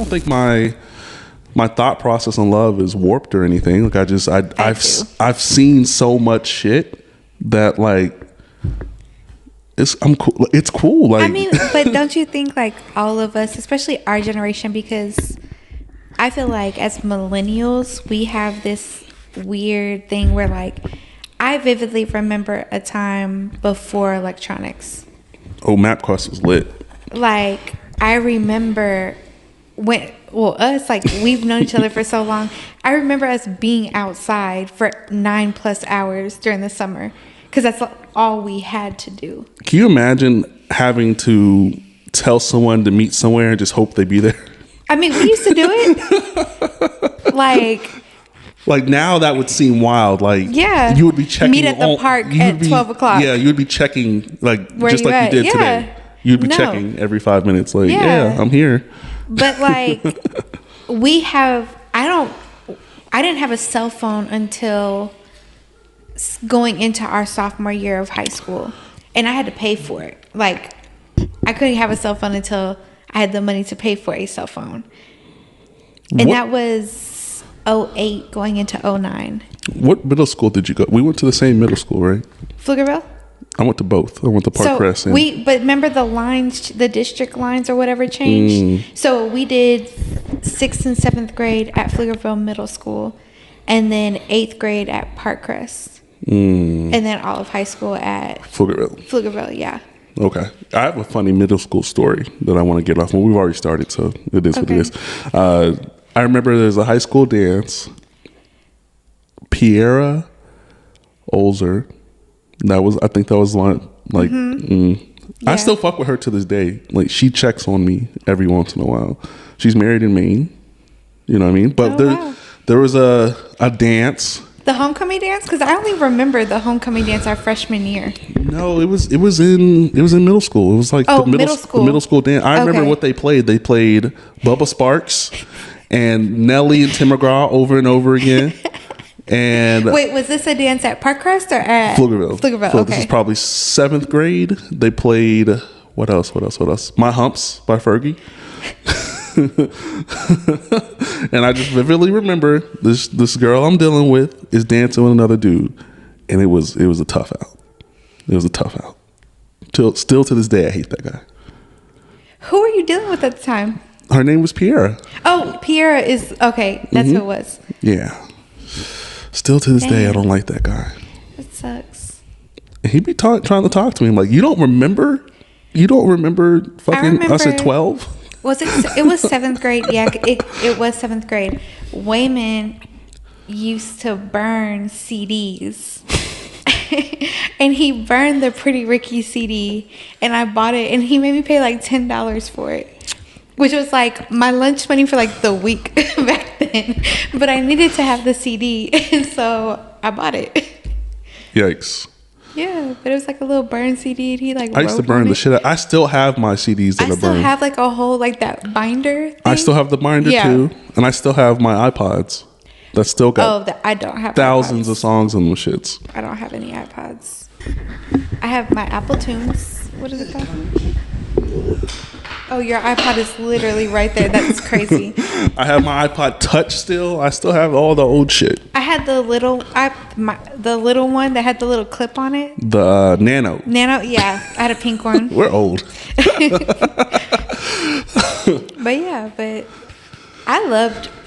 don't think my thought process on love is warped or anything. Like I've seen so much shit that like I'm cool. It's cool. Like, I mean, but don't you think like all of us, especially our generation, because I feel like as millennials, we have this weird thing where like I vividly remember a time before electronics. Oh, MapQuest was lit. Like I remember us, like we've known each other for so long. I remember us being outside for 9+ hours during the summer because that's all we had to do. Can you imagine having to tell someone to meet somewhere and just hope they be there? I mean, we used to do it. Like now that would seem wild. Like, yeah, you would be checking. Meet at the park at 12 o'clock. Yeah, you would be checking like where just you like at? you did Yeah. today. You'd be checking every 5 minutes. Like, yeah, I'm here. But like, I didn't have a cell phone until going into our sophomore year of high school, and I had to pay for it. Like, I couldn't have a cell phone until I had the money to pay for a cell phone, and that was 2008 going into 2009. What middle school did you go? We went to the same middle school, right? Pflugerville. I went to both. I went to Parkcrest. But remember the lines, the district lines or whatever changed. So we did 6th and 7th grade at Pflugerville Middle School, and then 8th grade at Parkcrest, and then all of high school at Pflugerville, yeah. Okay, I have a funny middle school story that I want to get off. Well, we've already started, so it is what it is. I remember there's a high school dance. Piera Olzer. I think that was like, yeah. I still fuck with her to this day. Like, she checks on me every once in a while. She's married in Maine. You know what I mean? But there was a dance. The homecoming dance? Because I only remember the homecoming dance our freshman year. No, it was in middle school. It was like the middle school dance. I remember what they played. They played Bubba Sparks and Nelly and Tim McGraw over and over again. And wait, was this a dance at Parkcrest or at Pflugerville? Pflugerville. Okay. This is probably 7th grade. They played what else? My Humps by Fergie. And I just vividly remember this girl I'm dealing with is dancing with another dude, and it was a tough out. It was a tough out. Still to this day, I hate that guy. Who were you dealing with at the time? Her name was Piera. Oh, Piera is okay. That's who it was. Yeah. Still to this day, I don't like that guy. It sucks. And he'd be trying to talk to me. I'm like, you don't remember fucking us at 12? Was it? It was 7th grade. Yeah, it was 7th grade. Wayman used to burn CDs. And he burned the Pretty Ricky CD, and I bought it, and he made me pay like $10 for it, which was like my lunch money for like the week back then. But I needed to have the CD, and so I bought it. Yikes. Yeah, but it was like a little burn CD, and he like I used to burn the shit out. I still have my CDs that are burned. I still have like a whole like that binder thing. I still have the binder too, and I still have my iPods. That still got I don't have thousands iPods. of songs on them shits. I don't have any iPods. I have my Apple Tunes. What is it called? Oh, your iPod is literally right there. That's crazy. I have my iPod Touch still. I still have all the old shit. I had the little one that had the little clip on it. The Nano. Nano, yeah. I had a pink one. We're old. But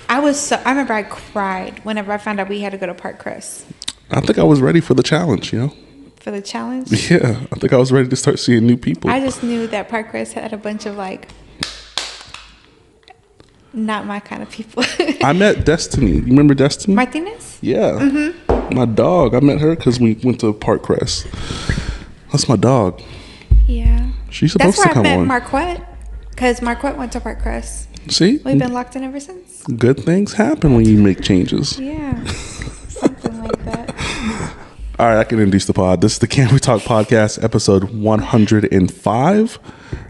I remember I cried whenever I found out we had to go to Parkcrest. I think I was ready for the challenge, For the challenge? Yeah, I think I was ready to start seeing new people. I just knew that Parkcrest had a bunch of like not my kind of people. I met Destiny. You remember Destiny? Martinez? Yeah. Mm-hmm. My dog. I met her because we went to Parkcrest. That's my dog. Yeah. She's supposed to come on. That's where I met Marquette, because Marquette went to Parkcrest. See? We've been locked in ever since. Good things happen when you make changes. Yeah. Something like that. All right, I can introduce the pod. This is the Can We Talk podcast, episode 105.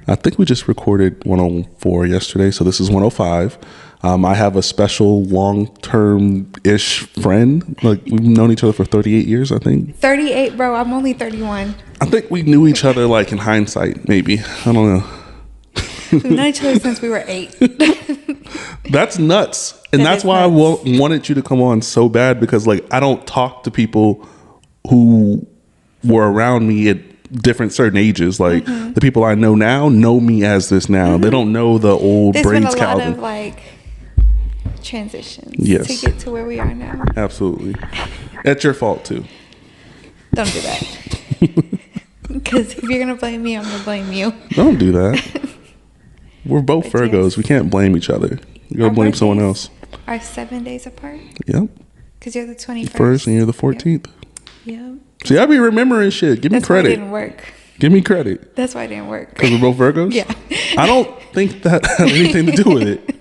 I think we just recorded 104 yesterday, so this is 105. I have a special long-term-ish friend. Like, we've known each other for 38 years, I think. 38, bro. I'm only 31. I think we knew each other, like, in hindsight, maybe. I don't know. We've known each other since we were 8. That's nuts. And That that's is why nuts. I wanted you to come on so bad, because like I don't talk to people who were around me at different certain ages. Like the people I know now know me as this now. They don't know the old There's been braids a lot Calvin. of like transitions Yes. to get to where we are now. Absolutely. That's your fault too. Don't do that. Because if you're going to blame me, I'm going to blame you. Don't do that. We're both But Virgos. yes. We can't blame each other. You gotta Our blame someone birthdays else. Are 7 days apart? Yep. Because you're the 21st. First and you're the 14th. Yep. See, I be remembering shit. Give me That's why it credit. didn't work. Give me credit. That's why it didn't work. Because we're both Virgos? Yeah. I don't think that had anything to do with it.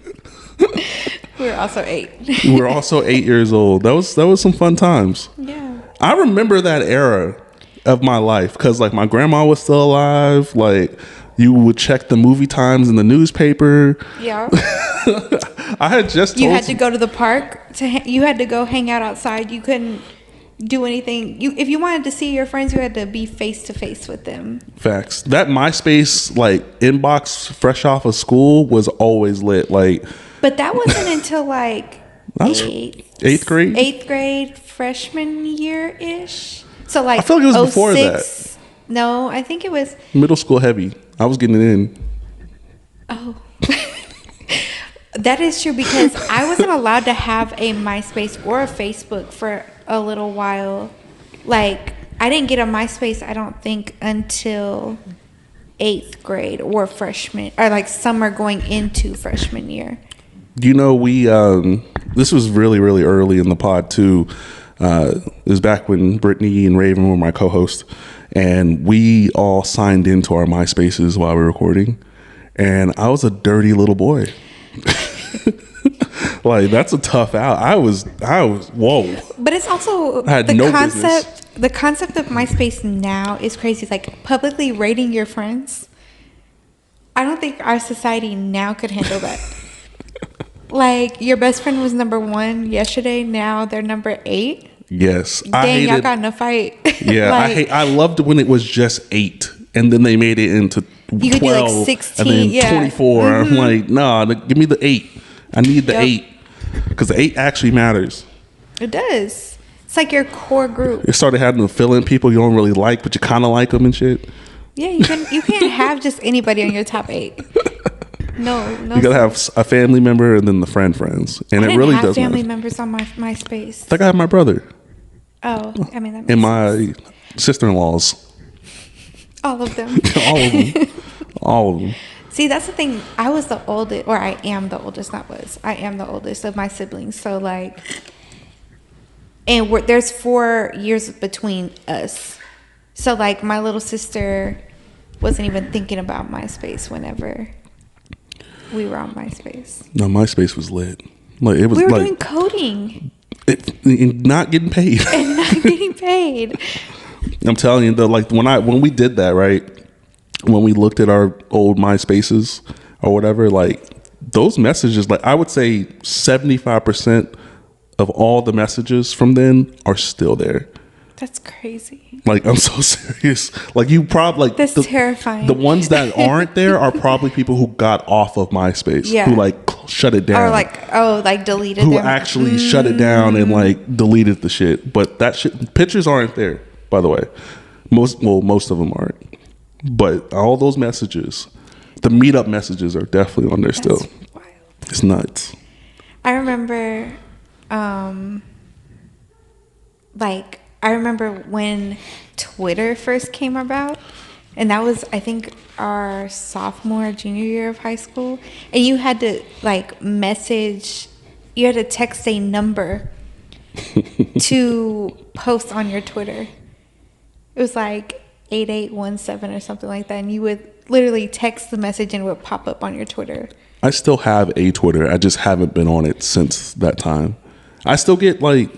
We were also 8. We're also 8 years old. That was some fun times. Yeah. I remember that era of my life because like my grandma was still alive. Like you would check the movie times in the newspaper. Yeah. I had just told You had to go to the park. You had to go hang out outside. You couldn't do anything. If you wanted to see your friends, you had to be face to face with them. Facts. That MySpace like inbox fresh off of school was always lit. Like, But that wasn't until like That was eighth grade? 8th grade, freshman year ish. So like I feel like it was before 06. No, I think it was. middle school heavy. I was getting it in. Oh. That is true because I wasn't allowed to have a MySpace or a Facebook for a little while. Like, I didn't get a MySpace, I don't think, until 8th grade or freshman, or like summer going into freshman year. You know, we this was really, really early in the pod too. It was back when Brittany and Raven were my co-hosts, and we all signed into our MySpaces while we were recording. And I was a dirty little boy. Like, that's a tough out. I was whoa. But it's also I had the no concept. business. The concept of MySpace now is crazy. It's like publicly rating your friends. I don't think our society now could handle that. Like, your best friend was number 1 yesterday. Now they're number 8. Yes, Dang, y'all got in a fight. Yeah, Like, I loved when it was just 8, and then they made it into 12, You could do, like, 16, and then yeah. 24. I'm like, nah, give me the 8. I need the Yep. 8 because the 8 actually matters. It does. It's like your core group. It started having to fill in people you don't really like, but you kind of like them and shit. Yeah, you can't have just anybody on your top 8. No. You gotta have a family member and then the friends, and I it didn't really have does family matter. members on my MySpace. I think I have my brother Oh, I mean that makes and sense. my sister-in-laws. All of them. All of them. All of them. See, that's the thing. I was the oldest, or I am the oldest, not was. I am the oldest of my siblings. So, like, and there's 4 years between us. So, like, my little sister wasn't even thinking about MySpace whenever we were on MySpace. No, MySpace was lit. Like, it was We were like doing coding not getting paid. and not getting paid. I'm telling you, when we did that, right? When we looked at our old MySpaces or whatever, like those messages, like I would say 75% of all the messages from then are still there. That's crazy. Like, I'm so serious. Like, you probably like That's terrifying. The ones that aren't there are probably people who got off of MySpace, Yeah. who like shut it down, Or like deleted who them. actually shut it down and like deleted the shit. But that shit, pictures aren't there, by the way. Most of them aren't. But all those messages, the meetup messages are definitely on there still. That's wild. It's nuts. I remember, I remember when Twitter first came about, and that was, I think, our sophomore, junior year of high school, and you had to, like, you had to text a number to post on your Twitter. It was, like, 8817 or something like that, and you would literally text the message and it would pop up on your Twitter. I still have a Twitter. I just haven't been on it since that time. I still get like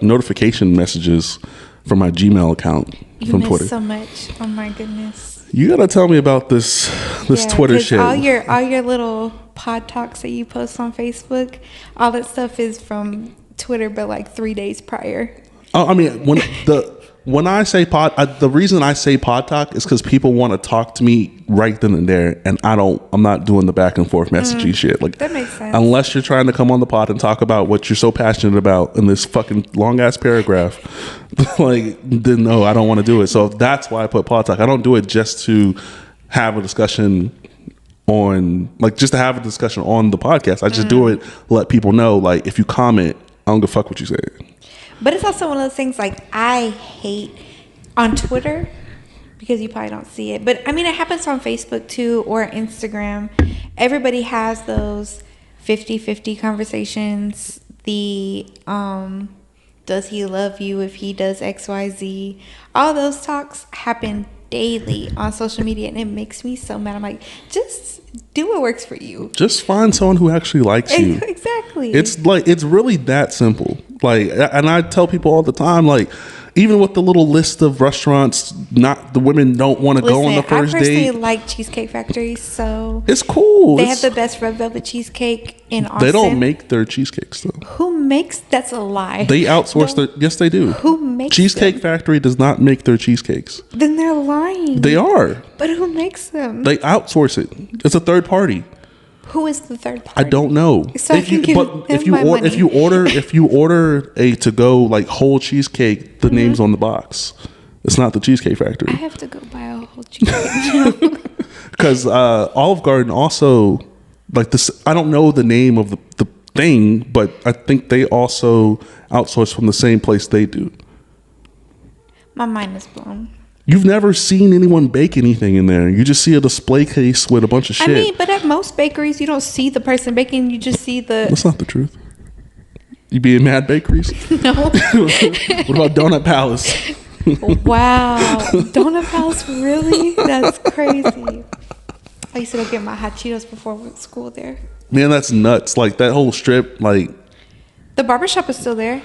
notification messages from my Gmail account from miss Twitter. so much. Oh my goodness. You gotta tell me about this Yeah, Twitter 'cause shit. all your little pod talks that you post on Facebook, all that stuff is from Twitter, but like 3 days prior. Oh, I mean, when when I say the reason I say pod talk is because people want to talk to me right then and there, and I'm not doing the back and forth messaging shit. Like, that makes sense. Unless you're trying to come on the pod and talk about what you're so passionate about in this fucking long ass paragraph, like, then no, I don't want to do it. So that's why I put pod talk. I don't do it just to have a discussion on, like, just to have a discussion on the podcast. I just do it to let people know, like, if you comment, I don't give a fuck what you say. But it's also one of those things, like, I hate on Twitter, because you probably don't see it. But, I mean, it happens on Facebook, too, or Instagram. Everybody has those 50-50 conversations. The, does he love you if he does XYZ? All those talks happen daily on social media, and it makes me so mad. I'm like, just do what works for you. Just find someone who actually likes you. Exactly. It's like, it's really that simple. Like, and I tell people all the time, like, even with the little list of restaurants, not the women don't want to go on the first date. I personally like Cheesecake Factory, so it's cool. They have the best red velvet cheesecake in Austin. They don't make their cheesecakes though. Who makes? That's a lie. They outsource their. Yes, they do. Who makes Cheesecake Factory does not make their cheesecakes. Then they're lying. They are. But who makes them? They outsource it. It's a third party. Who is the third party? I don't know. So if you order a to go like whole cheesecake, the name's on the box. It's not the Cheesecake Factory. I have to go buy a whole cheesecake. Because Olive Garden also, like this, I don't know the name of the thing, but I think they also outsource from the same place they do. My mind is blown. You've never seen anyone bake anything in there. You just see a display case with a bunch of shit. I mean, but at most bakeries, you don't see the person baking. You just see the... That's not the truth. You be in mad bakeries? No. What about Donut Palace? Wow. Donut Palace, really? That's crazy. I used to go get my hot Cheetos before school there. Man, that's nuts. Like, that whole strip, like... The barbershop is still there.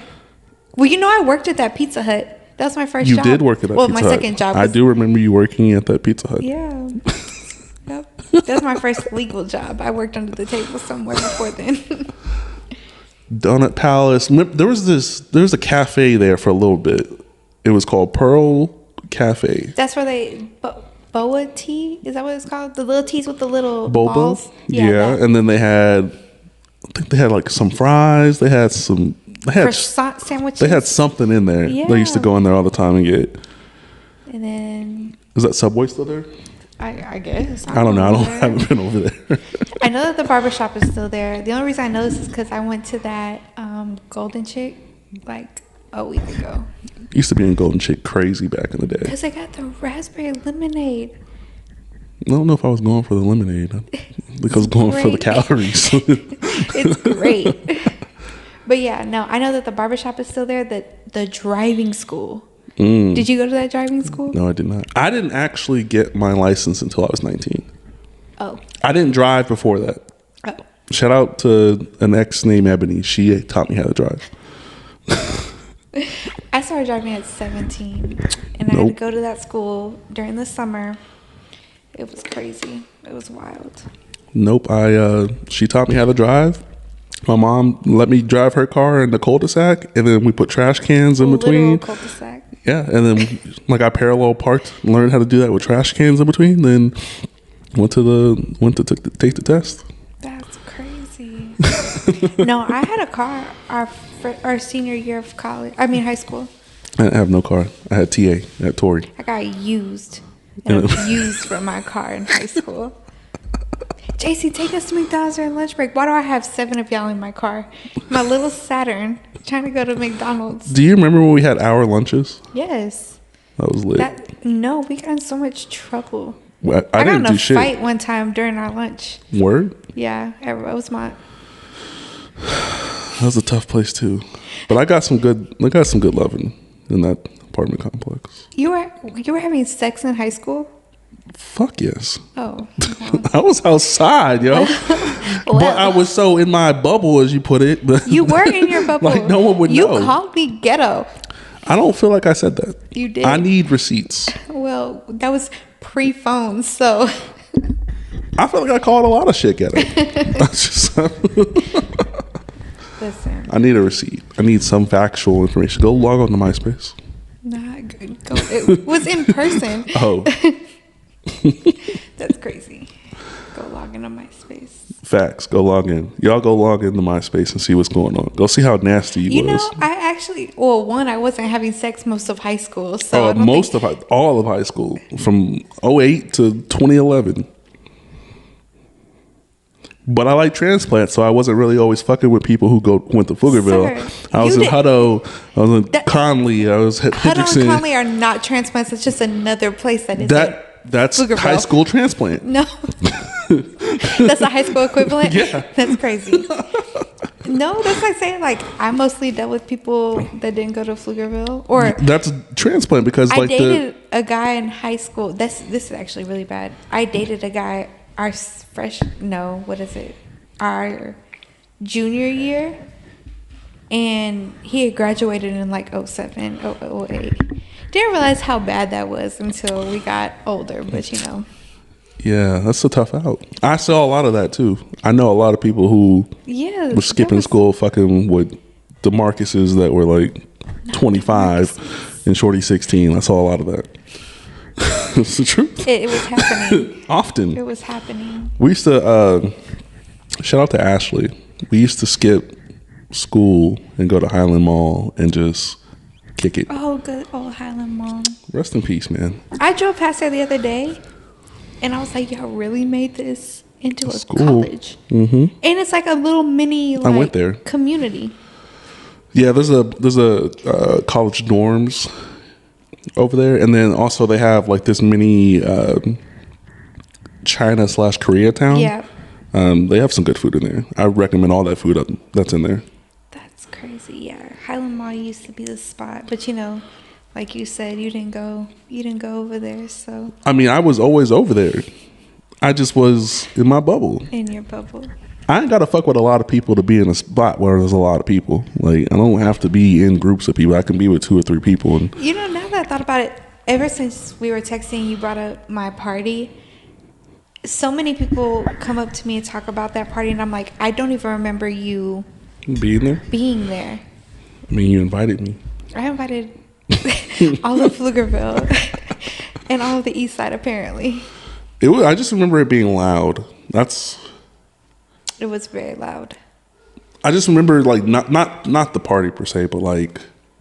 Well, you know, I worked at that Pizza Hut. That was my first job. You did work at that Pizza Hut. Well, my second job. I do remember you working at that Pizza Hut. Yeah. Yep. That was my first legal job. I worked under the table somewhere before then. Donut Palace. There was a cafe there for a little bit. It was called Pearl Cafe. That's where they... Boa tea? Is that what it's called? The little teas with the little boba balls? Yeah. And then they had... I think they had like some fries. They had croissant sandwiches. They had something in there. Yeah. They used to go in there all the time and get. And then... Is that Subway still there? I guess. I don't know. I haven't been over there. I know that the barbershop is still there. The only reason I know this is because I went to that Golden Chick like a week ago. Used to be in Golden Chick crazy back in the day. Because they got the raspberry lemonade. I don't know if I was going for the lemonade. Because I was going for the calories. It's great. But yeah, no, I know that the barbershop is still there. The driving school. Did you go to that driving school? No, I did not. I didn't actually get my license until I was 19. Oh. I didn't drive before that. Oh. Shout out to an ex named Ebony. She taught me how to drive. I started driving at 17. And I had to go to that school during the summer. It was crazy. It was wild. Nope. She taught me how to drive. My mom let me drive her car in the cul-de-sac, and then we put trash cans in between. Cul-de-sac. Yeah, and then like I parallel parked, learned how to do that with trash cans in between. Then went to take the test. That's crazy. No, I had a car our senior year of college. I mean high school. I didn't have no car. I had TA at Torrey. I got used and abused for my car in high school. Jacey, take us to McDonald's during lunch break. Why do I have 7 of y'all in my car? My little Saturn trying to go to McDonald's. Do you remember when we had hour lunches? Yes. That was lit. No, we got in so much trouble. Well, I didn't do shit. I got in a fight one time during our lunch. Word? Yeah, at Rosemont. That was a tough place too. But I got some good loving in that apartment complex. You were having sex in high school? Fuck yes. Oh. Well. I was outside, yo. But I was so in my bubble, as you put it. But you were in your bubble. Like no one would know. You called me ghetto. I don't feel like I said that. You did. I need receipts. Well, that was pre-phone, so. I feel like I called a lot of shit ghetto. Listen. I need a receipt. I need some factual information. Go log on to MySpace. Not good. It was in person. Oh. That's crazy. Go log into MySpace. Facts. Go log in. Y'all go log into MySpace and see what's going on. Go see how nasty you was. You know, I actually, I wasn't having sex most of high school. So all of high school from 2008 to 2011. But I like transplants, so I wasn't really always fucking with people who went to Pflugerville. I was in Hutto, I was in Conley, I was at Hutto Hendrickson. and Conley are not transplants. It's just another place that is That's high school transplant. No. That's a high school equivalent? Yeah. That's crazy. No, that's like saying, like, I mostly dealt with people that didn't go to Pflugerville. Or that's a transplant because I dated a guy in high school. This is actually really bad. I dated a guy our junior year, and he had graduated in like 07, 08. Didn't realize how bad that was until we got older, but yeah, that's a tough out. I saw a lot of that too. I know a lot of people who were skipping school fucking with the Marcuses that were like 25 and Shorty 16. I saw a lot of that. It's the truth. It was happening. Often. It was happening. We used to, shout out to Ashley. We used to skip school and go to Highland Mall and just kick it. Oh, good old Highland Mall. Rest in peace, man. I drove past there the other day, and I was like, y'all really made this into a school. College. Mm-hmm. And it's like a little mini I went there. Community. Yeah, there's a college dorms over there, and then also they have like this mini China/Koreatown. Yeah. They have some good food in there. I recommend all that food that's in there. That's crazy. Yeah, Highland Mall used to be the spot, but like you said, you didn't go over there. So I mean, I was always over there. I just was in my bubble. In your bubble. I ain't gotta fuck with a lot of people to be in a spot where there's a lot of people. Like, I don't have to be in groups of people. I can be with 2 or 3 people. And now that I thought about it, ever since we were texting, you brought up my party. So many people come up to me and talk about that party, and I'm like, I don't even remember you being there. I mean, you invited me. I invited all of Pflugerville and all of the East Side, apparently. I just remember it being loud. It was very loud. I just remember like not the party per se, but like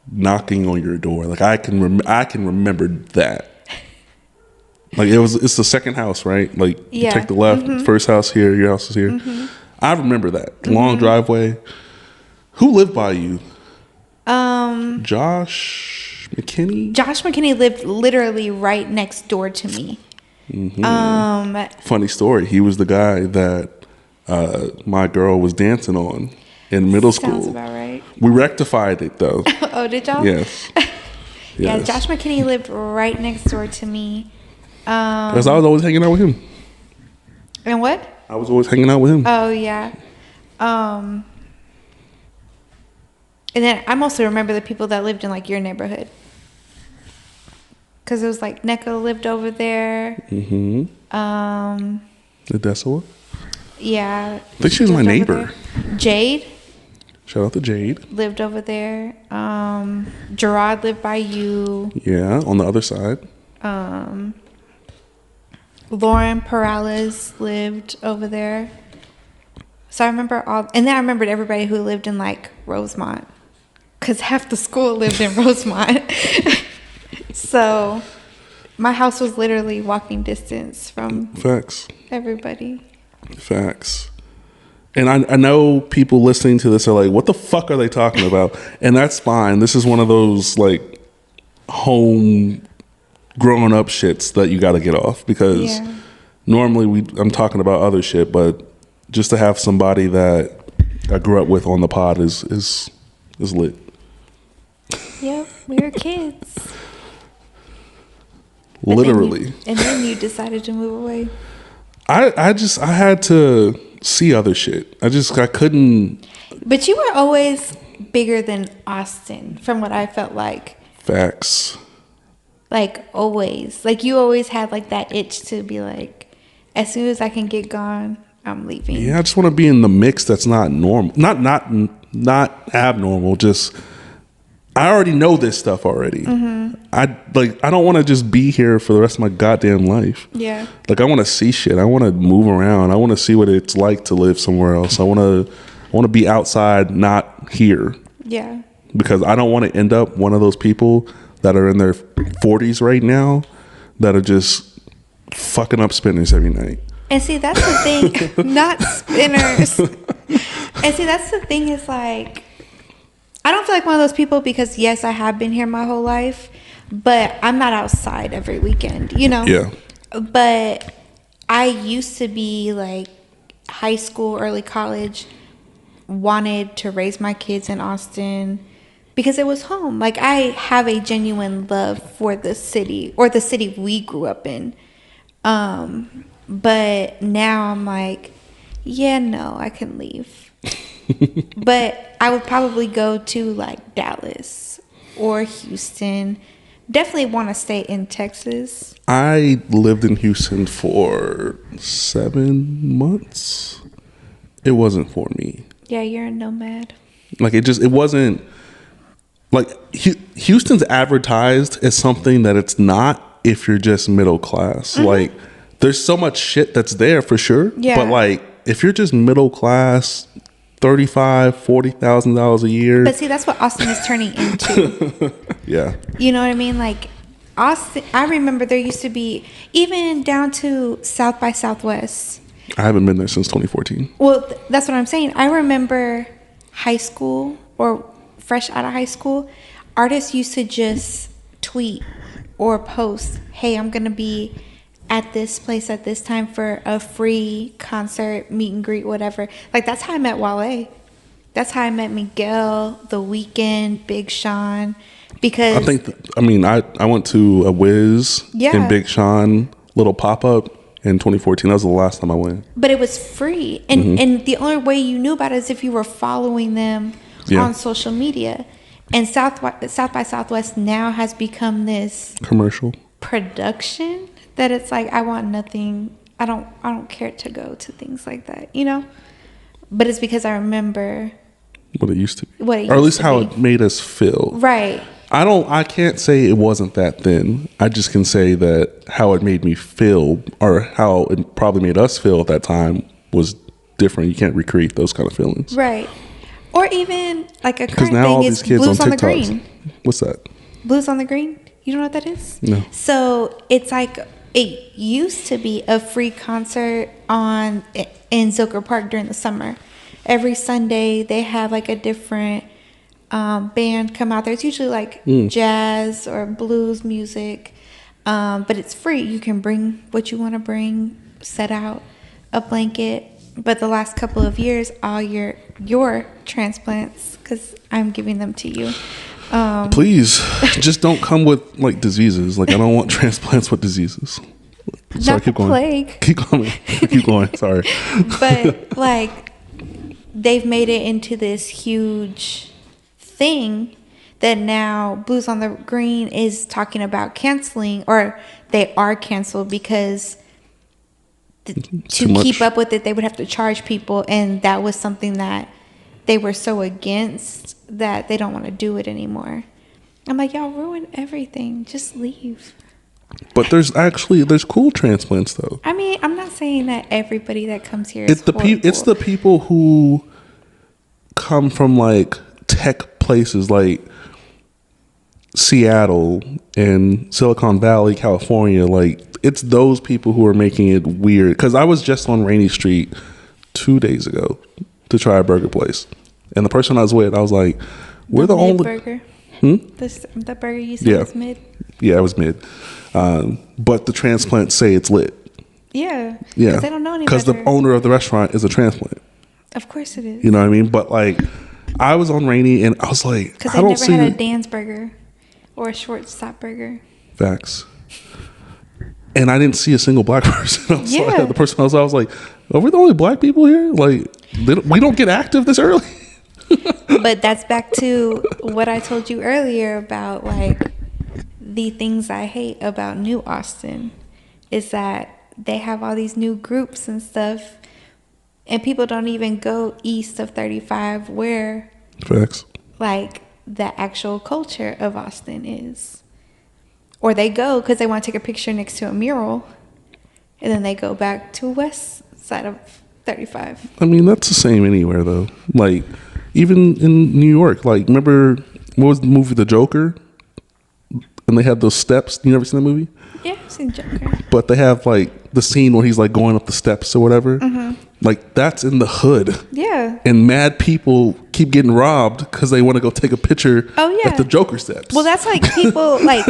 knocking on your door. Like I can remember that. Like it's the second house, right? Like you take the left, first house here, your house is here. Mm-hmm. I remember that long driveway. Who lived by you? Josh McKinney. Josh McKinney lived literally right next door to me. Mm-hmm. Funny story. He was the guy that my girl was dancing on in middle school. Sounds about right. We rectified it though. Oh, did y'all? Yes. Yeah, Josh McKinney lived right next door to me. Because I was always hanging out with him. And what? I was always hanging out with him. Oh, yeah. And then I mostly remember the people that lived in like your neighborhood. Because it was like Neko lived over there. Mm-hmm. Odessa? Yeah. I think she was my neighbor. Jade. Shout out to Jade. Lived over there. Gerard lived by you. Yeah, on the other side. Lauren Perales lived over there. So I remember and then I remembered everybody who lived in like Rosemont. Because half the school lived in Rosemont. So my house was literally walking distance from everybody. Facts. And I know people listening to this are like, what the fuck are they talking about? And that's fine. This is one of those like home growing up shits that you got to get off, because normally I'm talking about other shit, but just to have somebody that I grew up with on the pod is lit. Yep, we were kids. Literally. And then you decided to move away. I had to see other shit. I couldn't. But you were always bigger than Austin, from what I felt like. Facts. Like always. Like you always had like that itch to be like, as soon as I can get gone, I'm leaving. Yeah, I just want to be in the mix that's not normal. Not abnormal, just I already know this stuff already. I don't want to just be here for the rest of my goddamn life. Yeah. Like I want to see shit. I want to move around. I want to see what it's like to live somewhere else. I want to be outside, not here. Yeah. Because I don't want to end up one of those people that are in their 40s right now that are just fucking up spinners every night. And see, that's the thing. Not spinners. And see, that's the thing is like, I don't feel like one of those people because, yes, I have been here my whole life, but I'm not outside every weekend, you know? Yeah. But I used to be like high school, early college, wanted to raise my kids in Austin because it was home. Like, I have a genuine love for the city or the city we grew up in. But now I'm like, yeah, no, I can leave. But I would probably go to like Dallas or Houston. Definitely want to stay in Texas. I lived in Houston for 7 months. It wasn't for me. Yeah, you're a nomad. Like it wasn't like Houston's advertised as something that it's not if you're just middle class. Like there's so much shit that's there for sure. Yeah. But like if you're just middle class, $40,000 a year. But see, that's what Austin is turning into. Yeah. You know what I mean? Like Austin, I remember there used to be even down to South by Southwest. I haven't been there since 2014. Well, that's what I'm saying. I remember high school or fresh out of high school, artists used to just tweet or post, hey, I'm going to be at this place at this time for a free concert, meet and greet, whatever. Like, that's how I met Wale. That's how I met Miguel, The Weeknd, Big Sean. Because I went to a Wiz Yeah. and Big Sean little pop-up in 2014. That was the last time I went. But it was free. And the only way you knew about it is if you were following them on social media. And South by Southwest now has become this Commercial production that it's like, I want nothing. I don't care to go to things like that, you know? But it's because I remember what it used to be. What it or at used least to how be. it made us feel. Right. I can't say it wasn't that then. I just can say that how it made me feel or how it probably made us feel at that time was different. You can't recreate those kind of feelings. Right. Or even like a Because current now all thing these is kids on Blues on the TikToks. Green. What's that? Blues on the Green? You don't know what that is? No. So it's like, it used to be a free concert in Zilker Park during the summer. Every Sunday they have like a different band come out there. It's usually like jazz or blues music, but it's free. You can bring what you want to bring, set out a blanket. But the last couple of years, all your transplants, because I'm giving them to you. Please, just don't come with like diseases. Like I don't want transplants with diseases. Sorry, Not keep going. plague. Keep going. Keep going. Sorry. But like, they've made it into this huge thing that now Blues on the Green is talking about canceling, or they are canceled because to keep up with it, they would have to charge people, and that was something that they were so against that they don't want to do it anymore. I'm like, y'all ruined everything. Just leave. But there's cool transplants though. I mean, I'm not saying that everybody that comes here It's is it's the people who come from like tech places like Seattle and Silicon Valley, California. Like it's those people who are making it weird. Because I was just on Rainy Street 2 days ago to try a burger place, and the person I was with, I was like, "We're the only burger." The burger you said was mid. Yeah, it was mid. But the transplants say it's lit. Yeah. Yeah. Because they don't know any Because the better. owner of the restaurant is a transplant. Of course it is. You know what I mean? But like, I was on Rainy and I was like, Because I I don't never see had a Dan's burger or a shortstop burger. facts. And I didn't see a single black person. I was Yeah. like, the person I was like, are we the only black people here? Like, we don't get active this early. But that's back to what I told you earlier about like the things I hate about New Austin is that they have all these new groups and stuff, and people don't even go east of 35 where Facts. like the actual culture of Austin is. Or they go because they want to take a picture next to a mural, and then they go back to west side of 35. I mean, that's the same anywhere, though. Like, even in New York, like, remember, what was the movie, The Joker? And they had those steps. You never seen that movie? Yeah, I've seen Joker. But they have, like, the scene where he's, like, going up the steps or whatever. Mm-hmm. Like, that's in the hood. Yeah. And mad people keep getting robbed because they want to go take a picture at the Joker steps. Well, that's like people, like,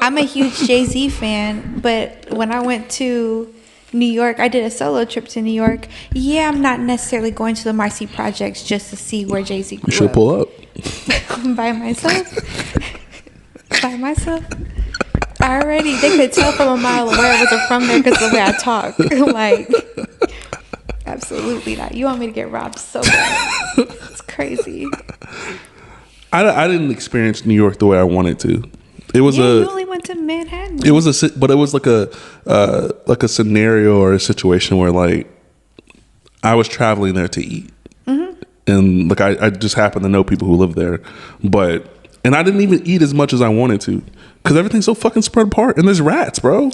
I'm a huge Jay-Z fan, but when I went to New York, I did a solo trip to New York. Yeah, I'm not necessarily going to the Marcy Projects just to see where Jay-Z grew up. You should pull up. By myself. By myself. They could tell from a mile away I wasn't from there because of the way I talk. Like, absolutely not. You want me to get robbed so bad. It's crazy. I didn't experience New York the way I wanted to. It was you only went to Manhattan. It was but it was like a scenario or a situation where, like, I was traveling there to eat, and like I just happened to know people who live there, and I didn't even eat as much as I wanted to because everything's so fucking spread apart, and there's rats, bro.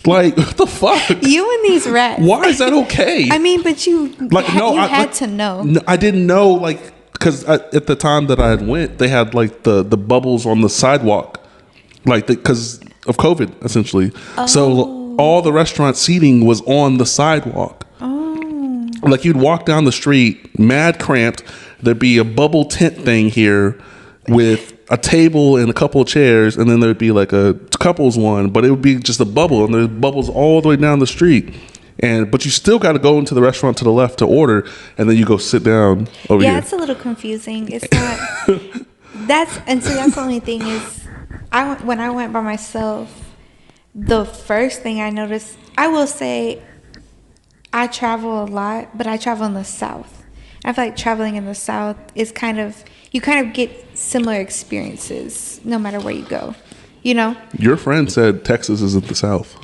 Like, what the fuck? You and these rats. Why is that okay? I mean, but you had to know. No, I didn't know, like, because at the time that I had went, they had, like, the bubbles on the sidewalk, like, because of COVID, essentially. Oh. So all the restaurant seating was on the sidewalk. Oh. Like, you'd walk down the street, mad cramped. There'd be a bubble tent thing here with a table and a couple of chairs, and then there'd be like a couples one, but it would be just a bubble, and there's bubbles all the way down the street. But you still got to go into the restaurant to the left to order, and then you go sit down over here. Yeah, it's a little confusing. It's not. That's the only thing is, when I went by myself, the first thing I noticed, I will say, I travel a lot, but I travel in the South. I feel like traveling in the South is you kind of get similar experiences no matter where you go, you know? Your friend said Texas isn't the South.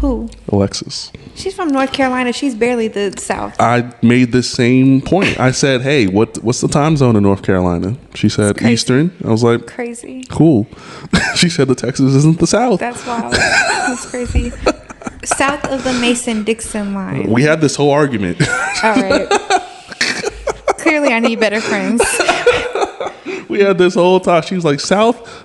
Who? Alexis. She's from North Carolina. She's barely the South. I made this same point. I said, hey, what's the time zone in North Carolina? She said Eastern. I was like, crazy. Cool. She said the Texas isn't the South. That's wild. That's crazy. South of the Mason-Dixon line. We had this whole argument. All right. Clearly, I need better friends. We had this whole talk. She was like,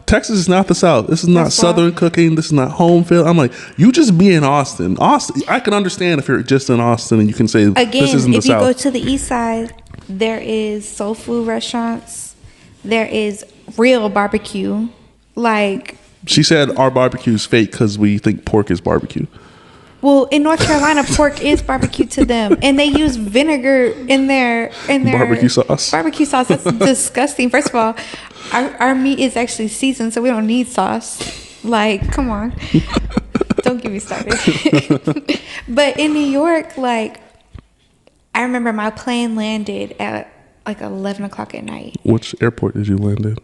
Texas is not the South. This is not Southern cooking. This is not home field. I'm like, you just be in Austin. I can understand if you're just in Austin and you can say, this isn't the South. Again, if you go to the east side, there is soul food restaurants. There is real barbecue. Like, she said our barbecue is fake because we think pork is barbecue. Well, in North Carolina, pork is barbecue to them, and they use vinegar in their barbecue sauce. Barbecue sauce. That's disgusting. First of all, our meat is actually seasoned, so we don't need sauce. Like, come on, don't get me started. But in New York, like, I remember my plane landed at like 11 o'clock at night. Which airport did you land in?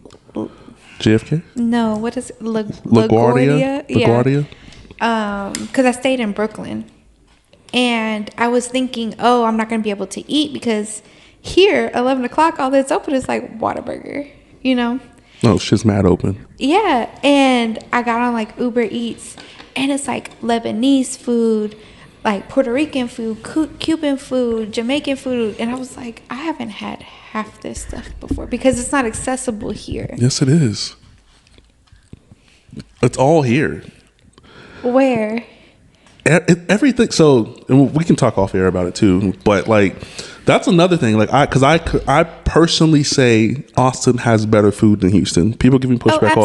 JFK? No, what is it? LaGuardia? Yeah. Because I stayed in Brooklyn, and I was thinking, I'm not going to be able to eat because here, 11 o'clock, all that's open is like Whataburger, you know? Oh, shit's mad open. Yeah, and I got on like Uber Eats, and it's like Lebanese food, like Puerto Rican food, Cuban food, Jamaican food, and I was like, I haven't had half this stuff before because it's not accessible here. Yes, it is. It's all here. Where? Everything. So we can talk off air about it too. But like, that's another thing. Like, I personally say Austin has better food than Houston. People give me pushback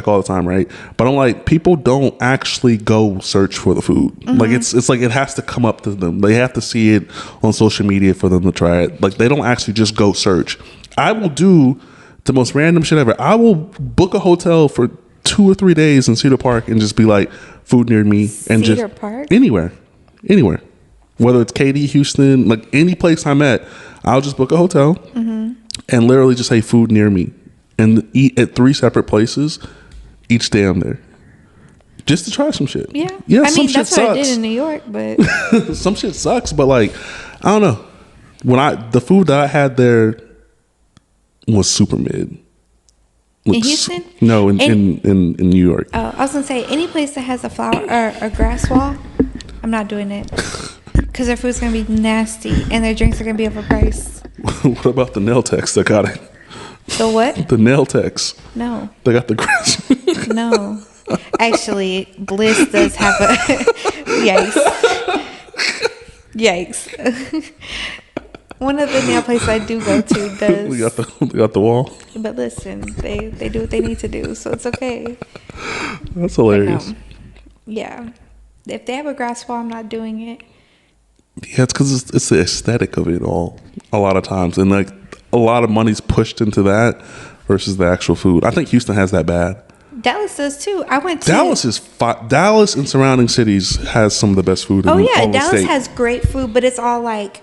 all the time, right? But I'm like, people don't actually go search for the food. Mm-hmm. Like it's like it has to come up to them. They have to see it on social media for them to try it. Like, they don't actually just go search. I will do the most random shit ever. I will book a hotel for 2 or 3 days in Cedar Park and just be like, food near me, and Cedar Park? anywhere, whether it's Katy, Houston, like any place I'm at, I'll just book a hotel and literally just say food near me and eat at 3 separate places each day I'm there, just to try some shit. Yeah. I mean, that's what I did in New York, but some shit sucks. But like, I don't know, the food that I had there was super mid. In Houston? No, in New York. Oh, I was gonna say any place that has a flower or a grass wall, I'm not doing it because their food's gonna be nasty and their drinks are gonna be overpriced. What about the nail techs that got it? The what? The nail techs. No. They got the grass. No. Actually, Bliss does have a yikes. Yikes. One of the nail places I do go to does. We got the wall. But listen, they do what they need to do, so it's okay. That's hilarious. No. Yeah. If they have a grass wall, I'm not doing it. Yeah, it's because it's the aesthetic of it all. A lot of times, and like a lot of money's pushed into that versus the actual food. I think Houston has that bad. Dallas does too. I went to Dallas and surrounding cities has some of the best food. Dallas has great food, but it's all like.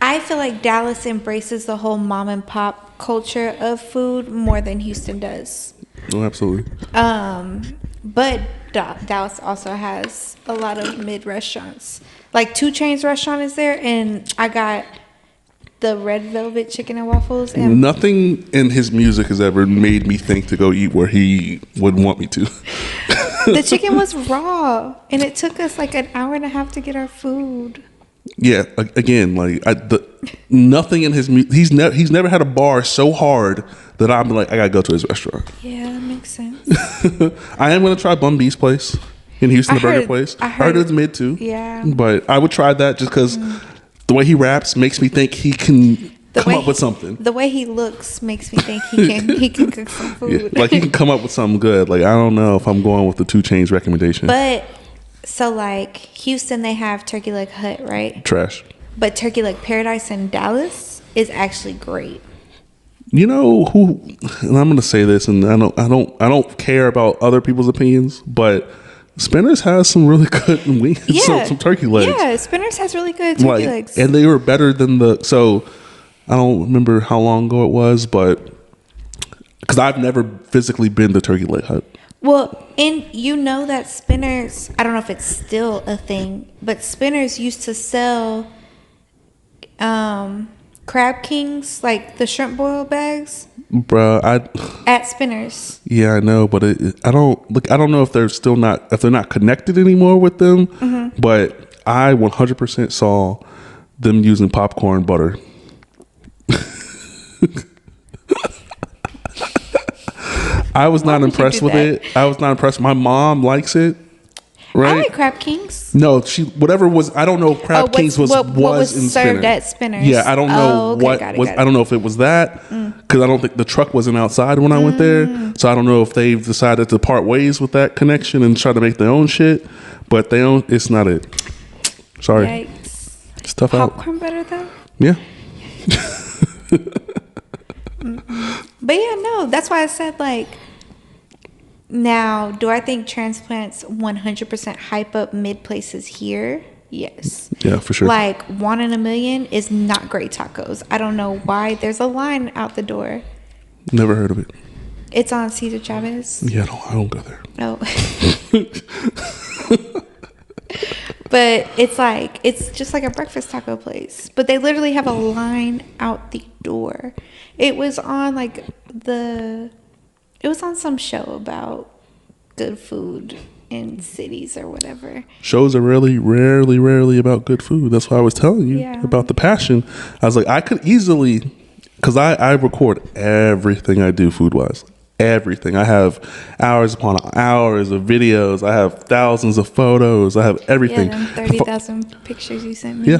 I feel like Dallas embraces the whole mom and pop culture of food more than Houston does. Oh, absolutely. But Dallas also has a lot of mid restaurants. Like 2 Chainz restaurant is there, and I got the Red Velvet Chicken and Waffles. And nothing in his music has ever made me think to go eat where he would want me to. The chicken was raw, and it took us like an hour and a half to get our food. Yeah, again, like nothing in his he's never had a bar so hard that I'm like I gotta go to his restaurant. Yeah, that makes sense. I am gonna try Bun B's place in Houston, the burger place. I heard it's mid too. Yeah, but I would try that just because the way he raps makes me think he can come up with something. The way he looks makes me think he can cook some food. Yeah, like he can come up with something good. Like I don't know if I'm going with the 2 Chainz recommendation, but. So, like, Houston, they have Turkey Leg Hut, right? Trash. But Turkey Leg Paradise in Dallas is actually great. You know who? And I'm going to say this, and I don't care about other people's opinions, but Spinners has some really good wings. Yeah, some turkey legs. Yeah, Spinners has really good turkey legs, and they were better than the. So, I don't remember how long ago it was, but because I've never physically been to Turkey Leg Hut. Well, and you know that Spinners, I don't know if it's still a thing, but Spinners used to sell Crab Kings, like the shrimp boil bags. Bruh, at Spinners. Yeah, I know, but I don't know if they're not connected anymore with them. Mm-hmm. But I 100% saw them using popcorn butter. I was not impressed with it. I was not impressed. My mom likes it. Right? I like Crab Kings. No, whatever was. I don't know if Crab Kings was in served Spinner. at Spinners. Yeah, I don't know what was. I don't know if it was that because I don't think the truck wasn't outside when I went there. So I don't know if they've decided to part ways with that connection and try to make their own shit. But they don't. It's not it. Sorry. Yikes. It's tough out. Popcorn better though. Yeah. But yeah, no. That's why I said like. Now, do I think transplants 100% hype up mid places here? Yes. Yeah, for sure. Like, One in a Million is not great tacos. I don't know why. There's a line out the door. Never heard of it. It's on Cesar Chavez. Yeah, I don't go there. No. But it's just like a breakfast taco place. But they literally have a line out the door. It was on It was on some show about good food in cities or whatever. Shows are rarely about good food. That's why I was telling you about the passion. I was like, I could easily, because I record everything I do food-wise. Everything. I have hours upon hours of videos. I have thousands of photos. I have everything. Yeah, 30,000 pictures you sent me.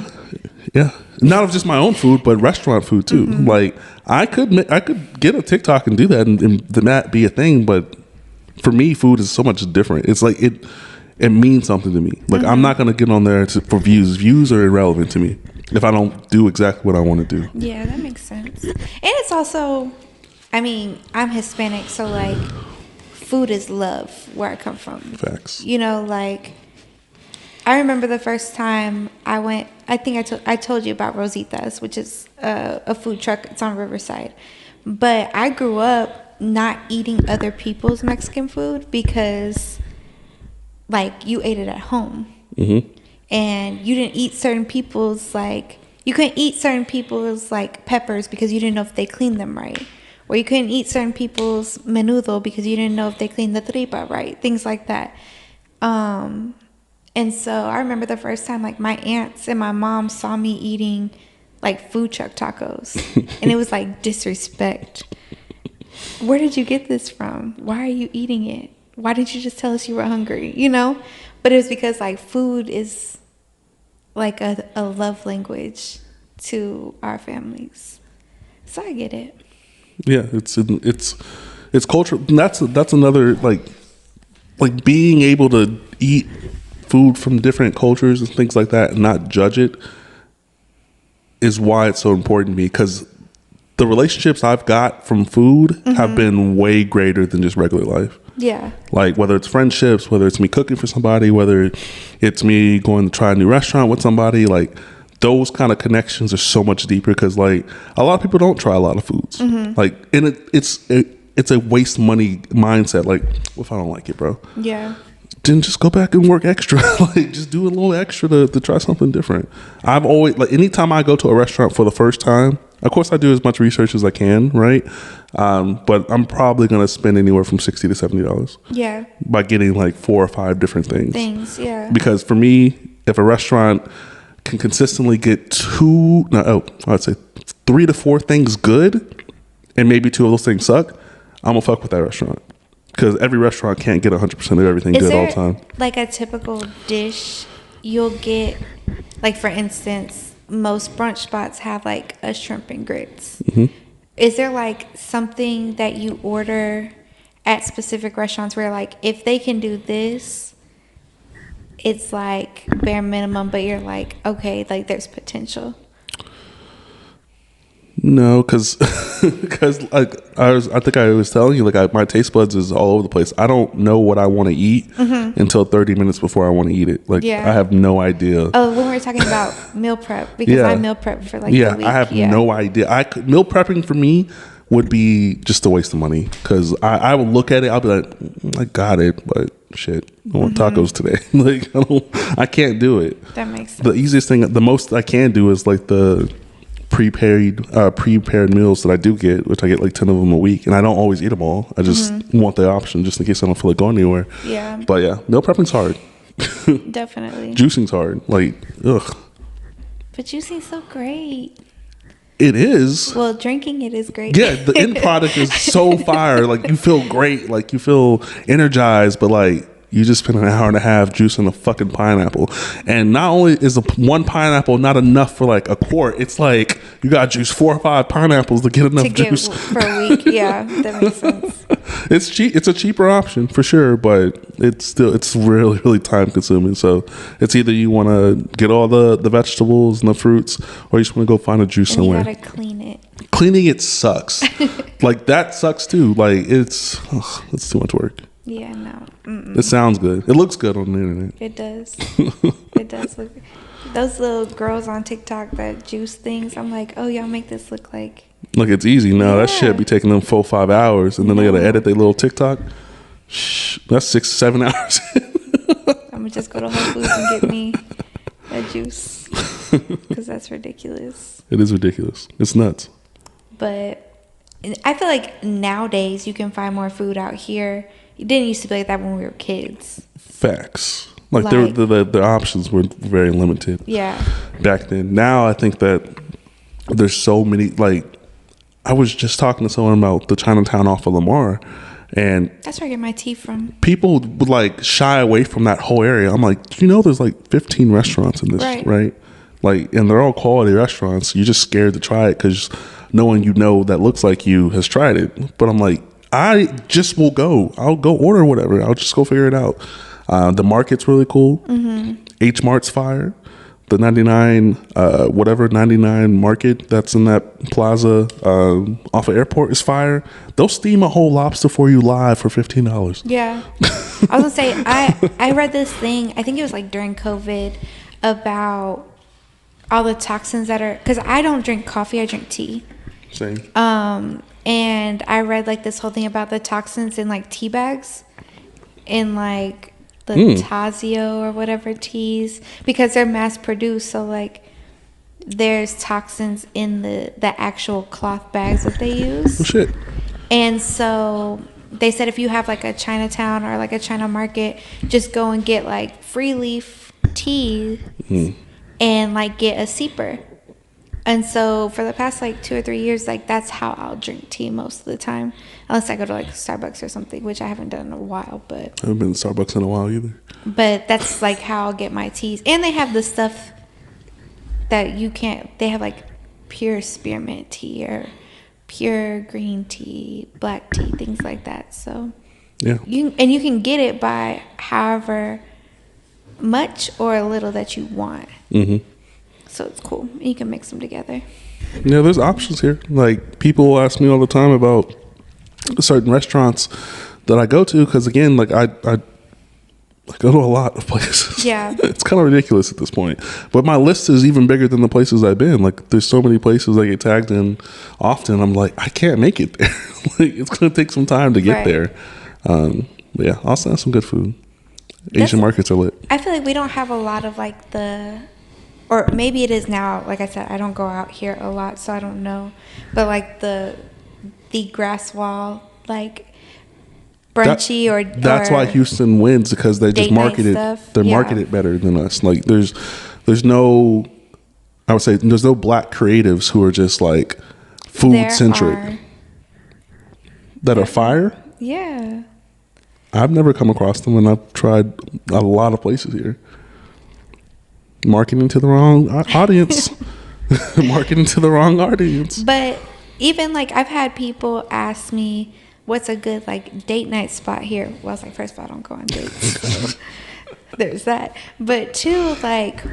Yeah. Not of just my own food, but restaurant food too. Mm-hmm. Like I could get a TikTok and do that, and that be a thing. But for me, food is so much different. It's like it means something to me. Like I'm not gonna get on there for views. Views are irrelevant to me if I don't do exactly what I want to do. Yeah, that makes sense. And it's also, I mean, I'm Hispanic, so like food is love where I come from. Facts. You know, like I remember the first time I went. I think I told you about Rosita's, which is a food truck. It's on Riverside. But I grew up not eating other people's Mexican food because, like, you ate it at home, and you didn't eat certain people's like You couldn't eat certain people's like peppers because you didn't know if they cleaned them right. Or you couldn't eat certain people's menudo because you didn't know if they cleaned the tripa right. Things like that. And so I remember the first time like my aunts and my mom saw me eating like food truck tacos. And it was like disrespect. Where did you get this from? Why are you eating it? Why didn't you just tell us you were hungry? You know? But it was because like food is like a love language to our families. So I get it. Yeah, it's culture. That's another like being able to eat food from different cultures and things like that and not judge it is why it's so important to me, because the relationships I've got from food have been way greater than just regular life. Yeah. Like whether it's friendships, whether it's me cooking for somebody, whether it's me going to try a new restaurant with somebody, like those kind of connections are so much deeper, because like a lot of people don't try a lot of foods. Like, and it's a waste money mindset. Like, what if I don't like it, bro? Yeah. Then just go back and work extra. Like, just do a little extra to try something different. I've always, like, anytime I go to a restaurant for the first time, of course I do as much research as I can, right? But I'm probably going to spend anywhere from $60 to $70. Yeah. By getting like 4 or 5 different things. Yeah. Because for me, if a restaurant can consistently get 3 to 4 things good, and maybe 2 of those things suck, I'm gonna fuck with that restaurant. Because every restaurant can't get 100% of everything good all the time. Like a typical dish you'll get, like for instance, most brunch spots have like a shrimp and grits. Is there like something that you order at specific restaurants where like if they can do this, it's like bare minimum, but you're like, okay, like there's potential? No, because like I think I was telling you, like my taste buds is all over the place. I don't know what I want to eat until 30 minutes before I want to eat it. Like I have no idea. Oh, when we were talking about meal prep, because I meal prep for like the week. I have no idea. Meal prepping for me would be just a waste of money, because I will look at it, I'll be like, I got it, but shit, I want tacos today. Like I can't do it. That makes sense. The easiest thing, the most I can do is like the prepared meals that I do get, which I get like 10 of them a week, and I don't always eat them all. I just want the option just in case I don't feel like going anywhere. Yeah. But yeah, meal prepping's hard. Definitely. Juicing's hard. Like, ugh. But juicing's so great. It is. Well, drinking it is great. Yeah, the end product is so fire. Like, you feel great. Like, you feel energized, but like, you just spend an hour and a half juicing a fucking pineapple. And not only is one pineapple not enough for like a quart, it's like you got to juice 4 or 5 pineapples to get enough juice. For a week. Yeah, that makes sense. It's cheap. It's a cheaper option for sure, but it's really, really time consuming. So it's either you want to get all the vegetables and the fruits, or you just want to go find a juice somewhere. You got to clean it. Cleaning it sucks. Like that sucks too. Like it's too much work. Yeah, no. Mm-mm. It sounds good. It looks good on the internet. It does. It does look. Those little girls on TikTok that juice things, I'm like, oh, y'all make this look like. Look, it's easy. No, that shit be taking them 4-5 hours, and then they got to edit their little TikTok. Shh, that's 6-7 hours. I'm going to just go to Whole Foods and get me a juice, because that's ridiculous. It is ridiculous. It's nuts. But I feel like nowadays you can find more food out here. It didn't used to be like that when we were kids. Facts. Like the options were very limited. Yeah. Back then. Now I think that there's so many. Like, I was just talking to someone about the Chinatown off of Lamar, and that's where I get my tea from. People would like shy away from that whole area. I'm like, you know, there's like 15 restaurants in this, right? Like, and they're all quality restaurants. You're just scared to try it because no one you know that looks like you has tried it. But I'm like, I just will go. I'll go order whatever. I'll just go figure it out. The market's really cool. H Mart's fire. The 99 market that's in that plaza off of airport is fire. They'll steam a whole lobster for you live for $15. Yeah. I was gonna say, I read this thing, I think it was like during COVID, about all the toxins that are, because I don't drink coffee, I drink tea. Same. And I read like this whole thing about the toxins in like tea bags, in like the Tazio or whatever teas, because they're mass produced. So like there's toxins in the actual cloth bags that they use. Oh, shit. And so they said if you have like a Chinatown or like a China market, just go and get like free leaf tea and like get a sippy. And so for the past like 2 or 3 years, like that's how I'll drink tea most of the time, unless I go to like Starbucks or something, which I haven't done in a while. But I haven't been to Starbucks in a while either. But that's like how I'll get my teas. And they have the stuff that you can't. They have like pure spearmint tea or pure green tea, black tea, things like that. So yeah, you can get it by however much or little that you want. So it's cool. You can mix them together. Yeah, there's options here. Like, people will ask me all the time about certain restaurants that I go to, because again, like I go to a lot of places. Yeah. It's kind of ridiculous at this point. But my list is even bigger than the places I've been. Like, there's so many places I get tagged in often. I'm like, I can't make it there. Like, it's going to take some time to get there. But yeah, also have some good food. Asian markets are lit. I feel like we don't have a lot of like or maybe it is now. Like I said, I don't go out here a lot, so I don't know. But like the grass wall, like brunchy that's why Houston wins, because they just market it. Market it better than us. Like there's no, I would say there's no black creatives who are just like food centric. That are fire. Yeah. I've never come across them, and I've tried a lot of places here. Marketing to the wrong audience. Marketing to the wrong audience. But even like I've had people ask me what's a good like date night spot here. Well, I was like, first of all, I don't go on dates. So there's that. But two, like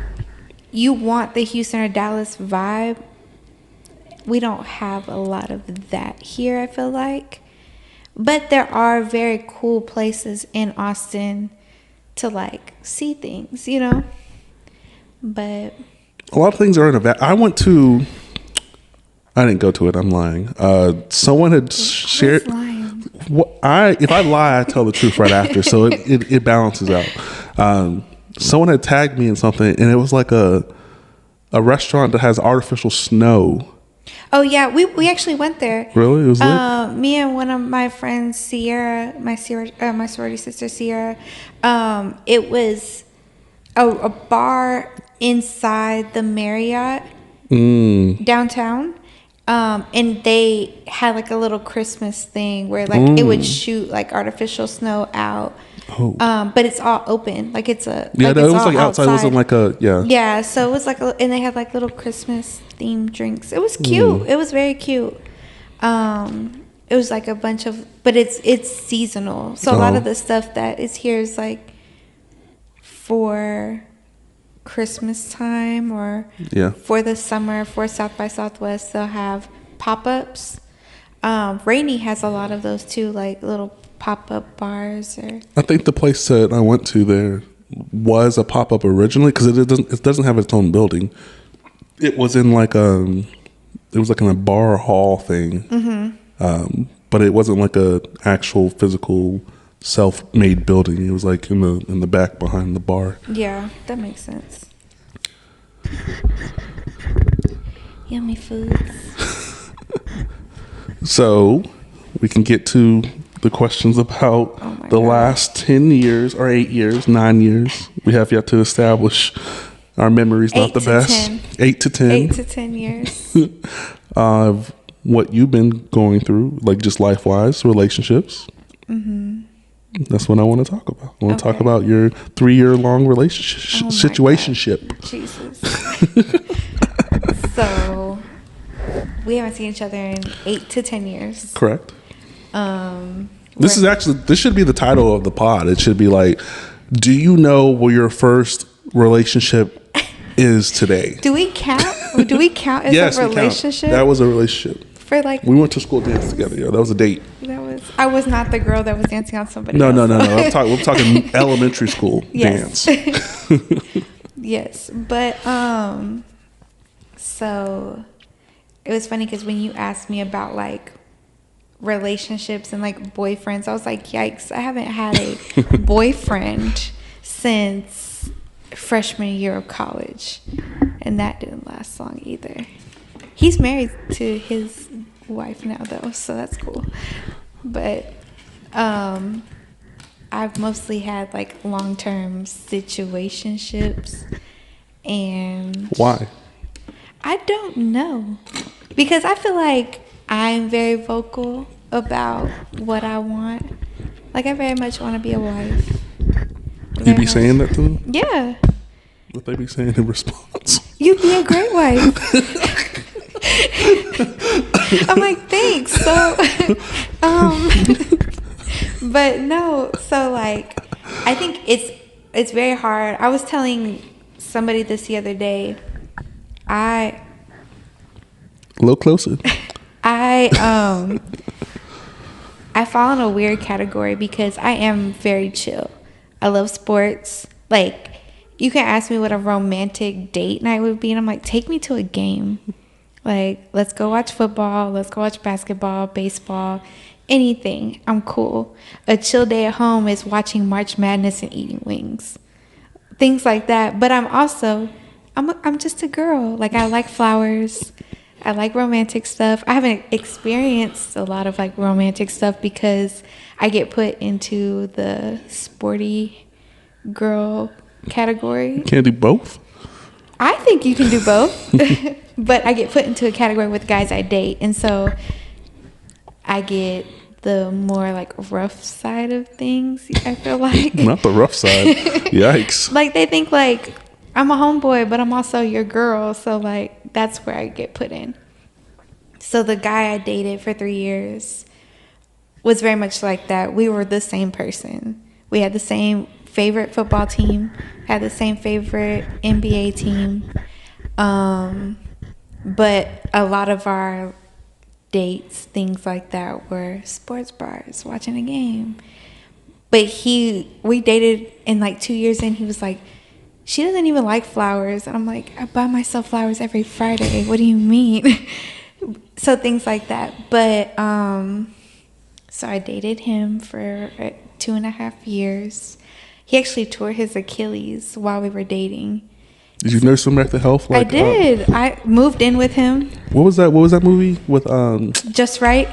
you want the Houston or Dallas vibe. We don't have a lot of that here, I feel like. But there are very cool places in Austin to like see things, you know? But a lot of things are in a I didn't go to it. I'm lying. Someone had shared. If I lie, I tell the truth right after, so it balances out. Someone had tagged me in something, and it was like a restaurant that has artificial snow. Oh yeah, we actually went there. Really, it was lit? Me and one of my friends, Sierra, my sorority sister, Sierra. It was a bar inside the Marriott downtown, and they had like a little Christmas thing where like it would shoot like artificial snow out. But it's all open, like it's a it was like outside. It wasn't like a yeah. So it was like and they had like little Christmas themed drinks. It was cute. It was very cute. It was like a bunch of, but it's seasonal. So a lot of the stuff that is here is like for Christmas time or for the summer. For South by Southwest, they'll have pop-ups. Rainey has a lot of those too, like little pop-up bars. Or I think the place that I went to there was a pop-up originally, because it doesn't have its own building. It was in like it was like in a bar hall thing, but it wasn't like a actual physical self-made building. It was like in the back behind the bar. Yeah, that makes sense. Yummy foods. So we can get to the questions about the last 10 years or 8 years, 9 years. We have yet to establish our memories, not the best. 8 to 10. 8 to 10 years. Of what you've been going through, like just life-wise, relationships. That's what I want to talk about. I want to talk about your 3-year-long relationship situationship. Jesus. So we haven't seen each other in 8 to 10 years. Correct. This should be the title of the pod. It should be like, do you know what your first relationship is today? Do we count as a relationship? That was a relationship. For like, we went to school dance together. Yeah, that was a date. I was not the girl that was dancing on somebody else. No. We're talking elementary school dance. Yes, but so it was funny because when you asked me about like relationships and like boyfriends, I was like, yikes, I haven't had a boyfriend since freshman year of college. And that didn't last long either. He's married to his wife now, though, so that's cool. But I've mostly had like long-term situationships. And why? I don't know, because I feel like I'm very vocal about what I want. Like, I very much want to be a wife. You be saying that to them? Yeah. What they be saying in response? You'd be a great wife. I'm like, thanks. So, but no. So, like, I think it's very hard. I was telling somebody this the other day. A little closer. I fall in a weird category because I am very chill. I love sports. Like, you can ask me what a romantic date night would be, and I'm like, take me to a game. Like, let's go watch football. Let's go watch basketball, baseball, anything. I'm cool. A chill day at home is watching March Madness and eating wings. Things like that. But I'm just a girl. Like, I like flowers. I like romantic stuff. I haven't experienced a lot of like romantic stuff because I get put into the sporty girl category. You can't do both? I think you can do both. But I get put into a category with guys I date. And so I get the more like rough side of things, I feel like. Not the rough side. Yikes. Like, they think like I'm a homeboy, but I'm also your girl. So like that's where I get put in. So the guy I dated for 3 years was very much like that. We were the same person. We had the same favorite football team, had the same favorite NBA team. But a lot of our dates, things like that, were sports bars, watching a game. But we dated, in like 2 years in, he was like, she doesn't even like flowers. And I'm like, I buy myself flowers every Friday. What do you mean? So things like that. But so I dated him for 2.5 years. He actually tore his Achilles while we were dating. Did you nurse him back to health? I did. I moved in with him. What was that movie with Just Right?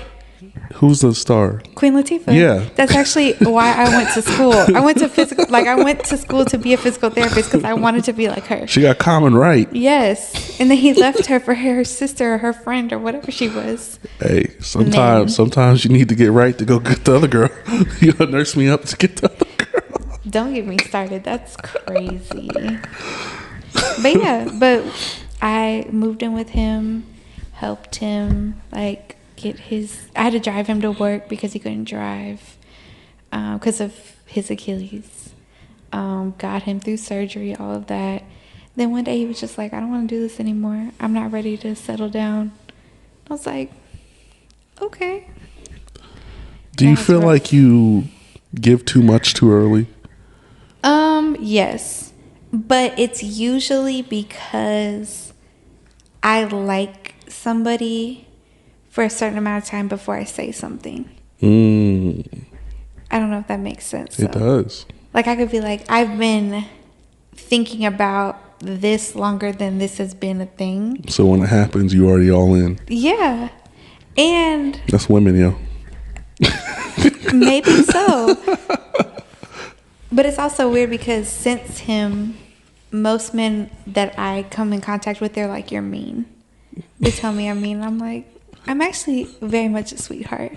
Who's the star? Queen Latifah. Yeah. That's actually why I went to school. I went to school to be a physical therapist because I wanted to be like her. She got common right. Yes. And then he left her for her sister or her friend or whatever she was. Hey, sometimes you need to get right to go get the other girl. You gotta nurse me up to get the other girl. Don't get me started. That's crazy. But yeah, I moved in with him, helped him like I had to drive him to work because he couldn't drive because of his Achilles. Got him through surgery, all of that. Then one day he was just like, I don't want to do this anymore. I'm not ready to settle down. I was like, okay. Do you feel like you give too much too early? Yes. But it's usually because I like somebody for a certain amount of time before I say something. I don't know if that makes sense. It does. Like, I could be like, I've been thinking about this longer than this has been a thing. So when it happens, you already all in. Yeah. And that's women, yo. Maybe so. But it's also weird because since him, most men that I come in contact with, they're like, you're mean. They tell me I'm mean. I'm like, I'm actually very much a sweetheart.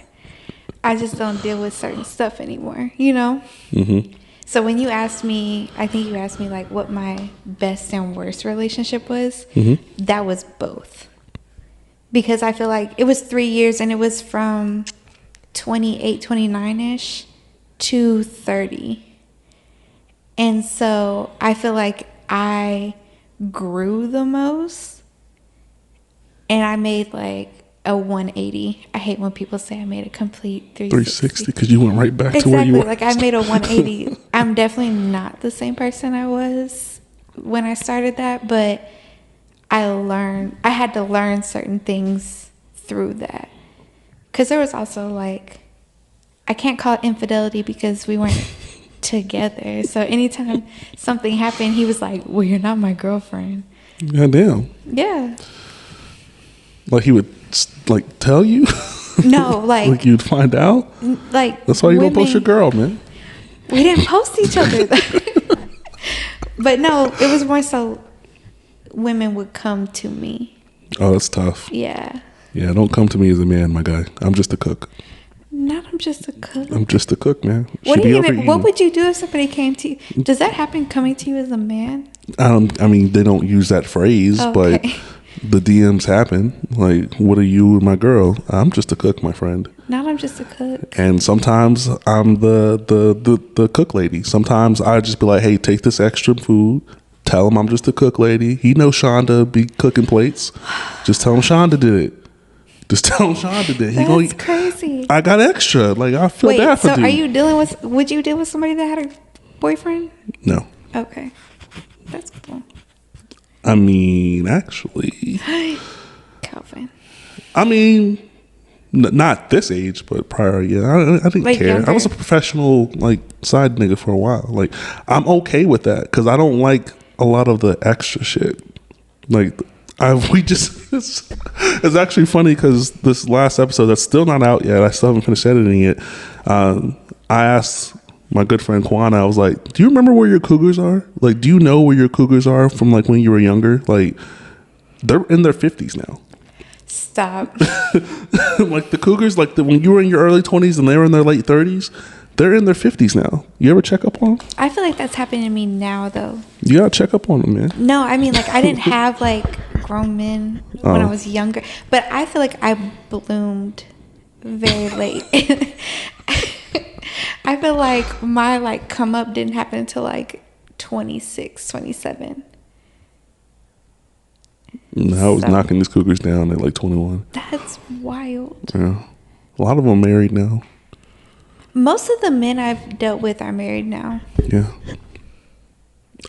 I just don't deal with certain stuff anymore, you know? Mm-hmm. So when you asked me, I think you asked me like what my best and worst relationship was, that was both. Because I feel like it was 3 years and it was from 28, 29-ish to 30. And so I feel like I grew the most and I made like a 180. I hate when people say I made a complete 360 because you went right back to where you were. Like I made a 180. I'm definitely not the same person I was when I started that, but I had to learn certain things through that. Because there was also like, I can't call it infidelity because we weren't together. So anytime something happened, he was like, well, you're not my girlfriend. God damn. Yeah. Like he would like tell you? No, like like you'd find out? Like that's why you don't post your girl, man. We didn't post each other. But no, it was more so women would come to me. Oh, that's tough. Yeah. Yeah, don't come to me as a man, my guy. I'm just a cook. Not I'm just a cook. I'm just a cook, man. What would you do if somebody came to you? Does that happen coming to you as a man? I mean, they don't use that phrase, but the DMs happen. Like, what are you and my girl? I'm just a cook, my friend. Not I'm just a cook. And sometimes I'm the cook lady. Sometimes I just be like, hey, take this extra food. Tell him I'm just a cook lady. He knows Shonda be cooking plates. Just tell him Shonda did it. Just tell him Shonda did it. That's crazy. I got extra. Like, I feel bad for so dude. would you deal with somebody that had a boyfriend? No. Okay. That's cool. I mean, actually. Calvin. I mean, not this age, but prior, yeah. I didn't care. Younger. I was a professional, like, side nigga for a while. Like, I'm okay with that because I don't like a lot of the extra shit. Like, it's actually funny because this last episode that's still not out yet, I still haven't finished editing it. I asked my good friend Kwana, I was like, do you remember where your cougars are? Like, do you know where your cougars are from like when you were younger? Like, they're in their 50s now. Stop. Like the cougars, like when you were in your early 20s and they were in their late 30s, they're in their 50s now. You ever check up on them? I feel like that's happening to me now, though. You gotta check up on them, man. No, I mean, like, I didn't have, like, grown men when I was younger. But I feel like I bloomed very late. I feel like my, like, come up didn't happen until, like, 26, 27. I was knocking these cougars down at, like, 21. That's wild. Yeah. A lot of them married now. Most of the men I've dealt with are married now. Yeah.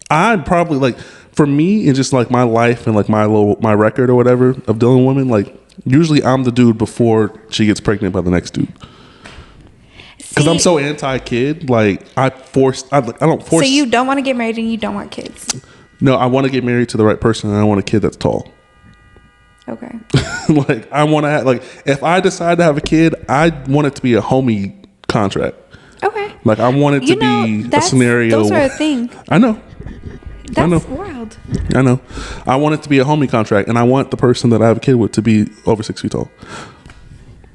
I'd probably, like, for me and just like my life and like my record or whatever of dealing with women, like usually I'm the dude before she gets pregnant by the next dude. Because I'm so anti-kid, like I don't force. So you don't want to get married and you don't want kids? No, I want to get married to the right person and I want a kid that's tall. Okay. Like I want to like if I decide to have a kid, I want it to be a homie contract. Okay. Like I want it to be a scenario. Those are a thing. I know. That's wild. I know. I want it to be a homie contract, and I want the person that I have a kid with to be over 6 feet tall.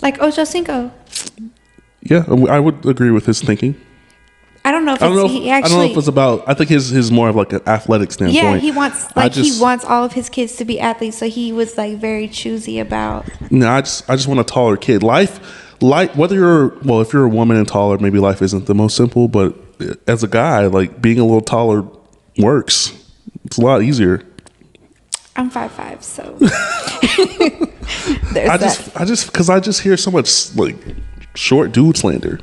Like Ocho Cinco. Yeah, I would agree with his thinking. I don't know if I don't know if it's about. I think his more of like an athletic standpoint. Yeah, he wants all of his kids to be athletes, so he was like very choosy about. No, I just want a taller kid. Life, whether if you're a woman and taller, maybe life isn't the most simple. But as a guy, like being a little taller works. It's a lot easier. I'm 5'5", so I just hear so much like short dude slander.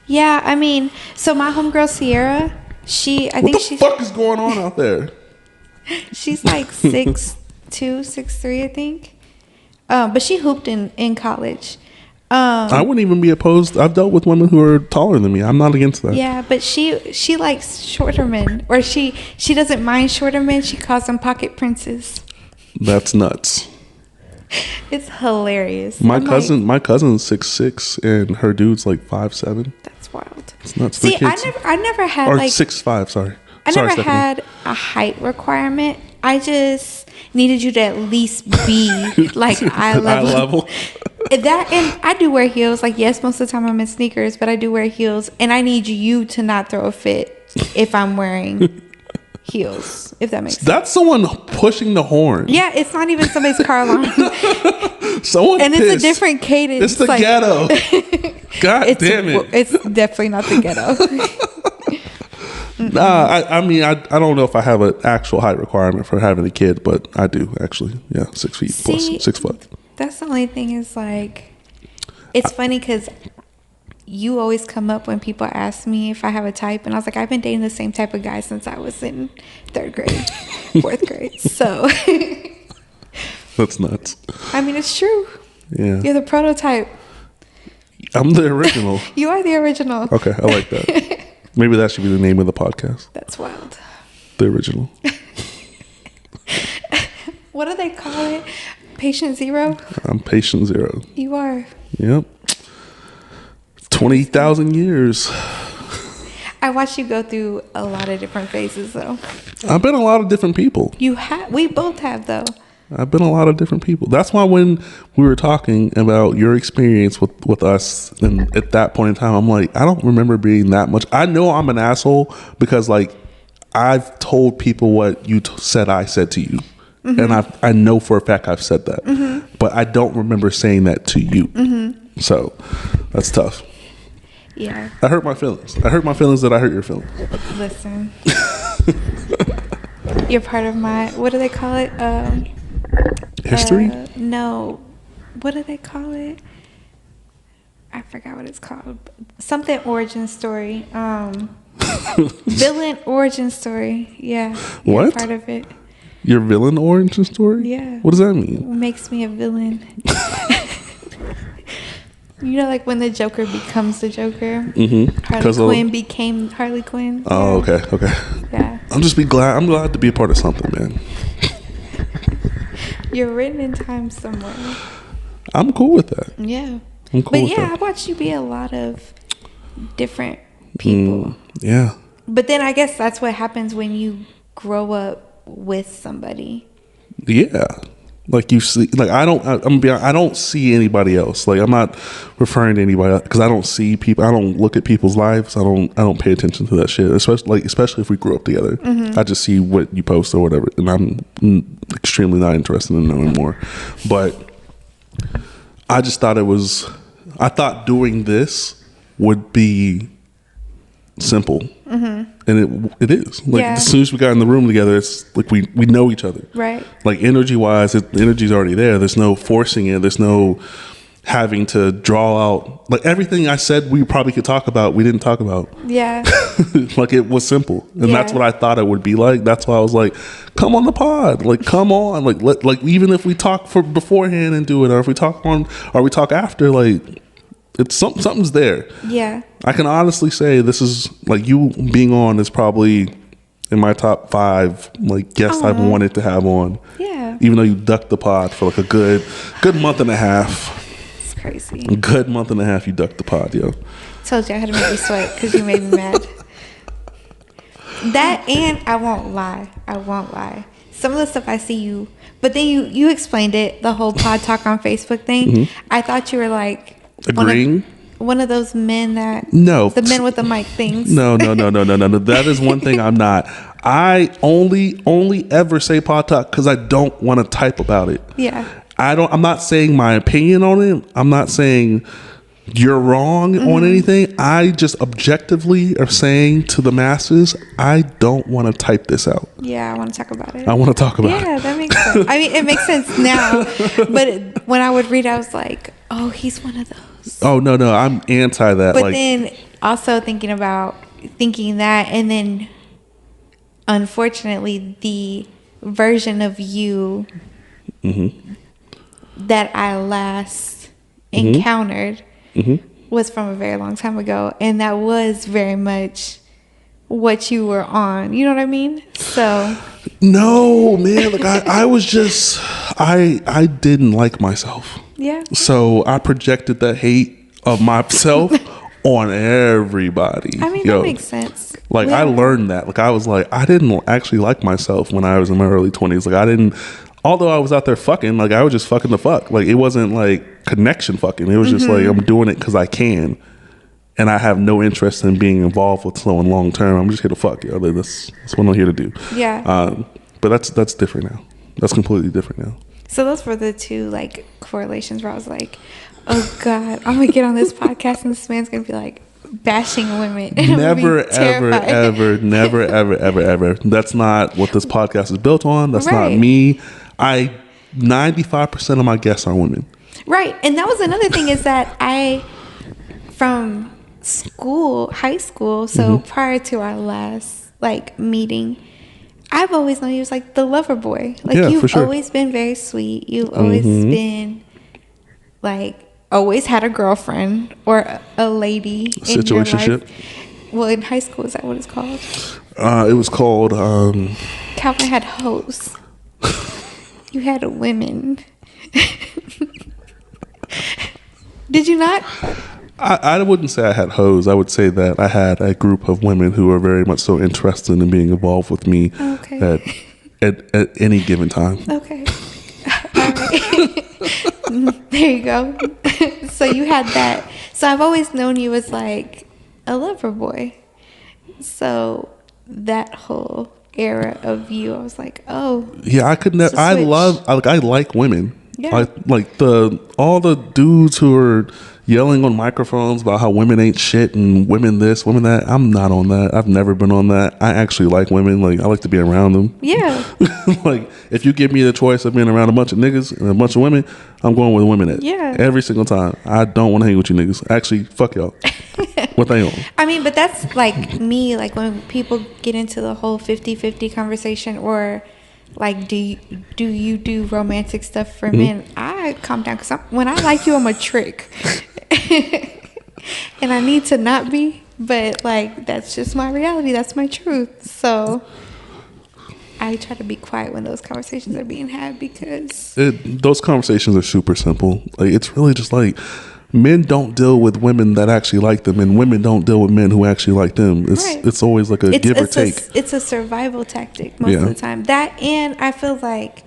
Yeah, I mean, so my homegirl Sierra, what the fuck is going on out there? She's like 6'2", 6'3", I think. But she hooped in college. I wouldn't even be opposed. I've dealt with women who are taller than me. I'm not against that. Yeah, but she likes shorter men, or she doesn't mind shorter men. She calls them pocket princes. That's nuts. It's hilarious. My cousin's 6'6", and her dude's like 5'7". That's wild. It's nuts. See, I never had or like 6'5". Sorry. I never had a height requirement. I just needed you to at least be like eye level. And I do wear heels. Like, yes, most of the time I'm in sneakers, but I do wear heels. And I need you to not throw a fit if I'm wearing heels, if that makes sense. That's someone pushing the horn. Yeah, it's not even somebody's car alarm. Someone and pissed. It's a different cadence. It's the ghetto. God damn it. It's definitely not the ghetto. Nah, I mean, I don't know if I have an actual height requirement for having a kid, but I do actually. Yeah, 6 feet plus 6 foot. That's the only thing is like, it's funny because you always come up when people ask me if I have a type, and I was like, I've been dating the same type of guy since I was in 3rd grade, 4th grade. So that's nuts. I mean, it's true. Yeah, you're the prototype. I'm the original. You are the original. Okay, I like that. Maybe that should be the name of the podcast. That's wild. The original. What do they call it? Patient zero? I'm patient zero. You are. Yep. 20,000 years. I watched you go through a lot of different phases, though. I've been a lot of different people. You have. We both have, though. I've been a lot of different people. That's why when we were talking about your experience with us, and at that point in time, I'm like, I don't remember being that much. I know I'm an asshole because, like, I've told people what you said I said to you. Mm-hmm. And I know for a fact I've said that. Mm-hmm. But I don't remember saying that to you. Mm-hmm. So that's tough. Yeah. I hurt my feelings. I hurt my feelings that I hurt your feelings. Listen. You're part of my, what do they call it? History? No. What do they call it? I forgot what it's called. Something origin story. Villain origin story. Yeah. You're What? part of it. Your villain origin story? Yeah. What does that mean? What makes me a villain? You know, like when the Joker becomes the Joker. Mm-hmm. Harley Quinn became Harley Quinn. Oh, yeah. okay. Yeah. I'm glad to be a part of something, man. You're written in time somewhere. I'm cool with that. Yeah. I'm cool with that. I watched you be a lot of different people. Yeah. But then I guess that's what happens when you grow up with somebody. Yeah. Like you see, like I don't see anybody else. Like I'm not referring to anybody else because I don't see people. I don't look at people's lives. I don't pay attention to that shit. Especially if we grew up together. Mm-hmm. I just see what you post or whatever, and I'm extremely not interested in knowing more. But I just thought I thought doing this would be simple. Mm-hmm. And it is. Like as soon as we got in the room together, it's like we know each other. Right. Like energy wise, the energy's already there. There's no forcing it. There's no having to draw out. Like everything I said we probably could talk about, we didn't talk about. Yeah. Like it was simple. And that's what I thought it would be like. That's why I was like, come on the pod. Like come on. Like even if we talk for beforehand and do it, or if we talk after, like it's something's there. Yeah. I can honestly say this is like you being on is probably in my top 5 like guests I've wanted to have on. Yeah. Even though you ducked the pod for like a good month and a half. It's crazy. A good month and a half you ducked the pod, yo. Told you I had to make you sweat because you made me mad. That and I won't lie. Some of the stuff I see you, but then you explained it, the whole pod talk on Facebook thing. Mm-hmm. I thought you were like agreeing. One of those men that the men with the mic things. No. That is one thing I'm not. I only ever say pod talk because I don't want to type about it. Yeah. I'm not saying my opinion on it. I'm not saying you're wrong on anything. I just objectively are saying to the masses, I don't want to type this out. Yeah, I want to talk about it. I want to talk about it. Yeah, that makes sense. I mean, it makes sense now, but when I would read, I was like, oh, he's one of those. Oh, no, I'm anti that. But then also thinking that, and then unfortunately, the version of you that I last encountered was from a very long time ago, and that was very much what you were on. You know what I mean? So no, man. Like I was just I didn't like myself. Yeah. So I projected that hate of myself on everybody. I mean, that makes sense. Like I learned that. Like I was like, I didn't actually like myself when I was in my early 20s. Like I didn't. Although I was out there fucking, like I was just fucking the fuck. Like it wasn't like connection fucking. It was just like I'm doing it because I can, and I have no interest in being involved with someone long term. I'm just here to fuck. Yo. Like, that's what I'm here to do. Yeah. But that's different now. That's completely different now. So those were the two like correlations where I was like, oh God, I'm gonna get on this podcast and this man's gonna be like bashing women. Never, ever. That's not what this podcast is built on. That's not me. 95% of my guests are women. Right. And that was another thing is that from high school, so prior to our last like meeting, I've always known you was like the lover boy. Like you've always been very sweet. You've always been like always had a girlfriend or a lady in your life. Well, in high school, is that what it's called? It was called Calvin had hoes. You had women. Did you not? I wouldn't say I had hoes. I would say that I had a group of women who were very much so interested in being involved with me at any given time. Okay. All right. There you go. So you had that. So I've always known you as like a lover boy. So that whole era of you, I was like, oh. Yeah, I could never. I like women. Yeah. Like all the dudes who are yelling on microphones about how women ain't shit and women this, women that. I'm not on that. I've never been on that. I actually like women. Like, I like to be around them. Yeah. Like, if you give me the choice of being around a bunch of niggas and a bunch of women, I'm going with women. Every single time. I don't want to hang with you niggas. Actually, fuck y'all. What they on? I mean, but that's like me. Like when people get into the whole 50-50 conversation, or like, do you do romantic stuff for men? I calm down, because when I like you, I'm a trick. And I need to not be, but like, that's just my reality. That's my truth. So I try to be quiet when those conversations are being had, because those conversations are super simple. Like, it's really just like, men don't deal with women that actually like them, and women don't deal with men who actually like them. It's always like a give or take. It's a survival tactic most of the time. That, and I feel like,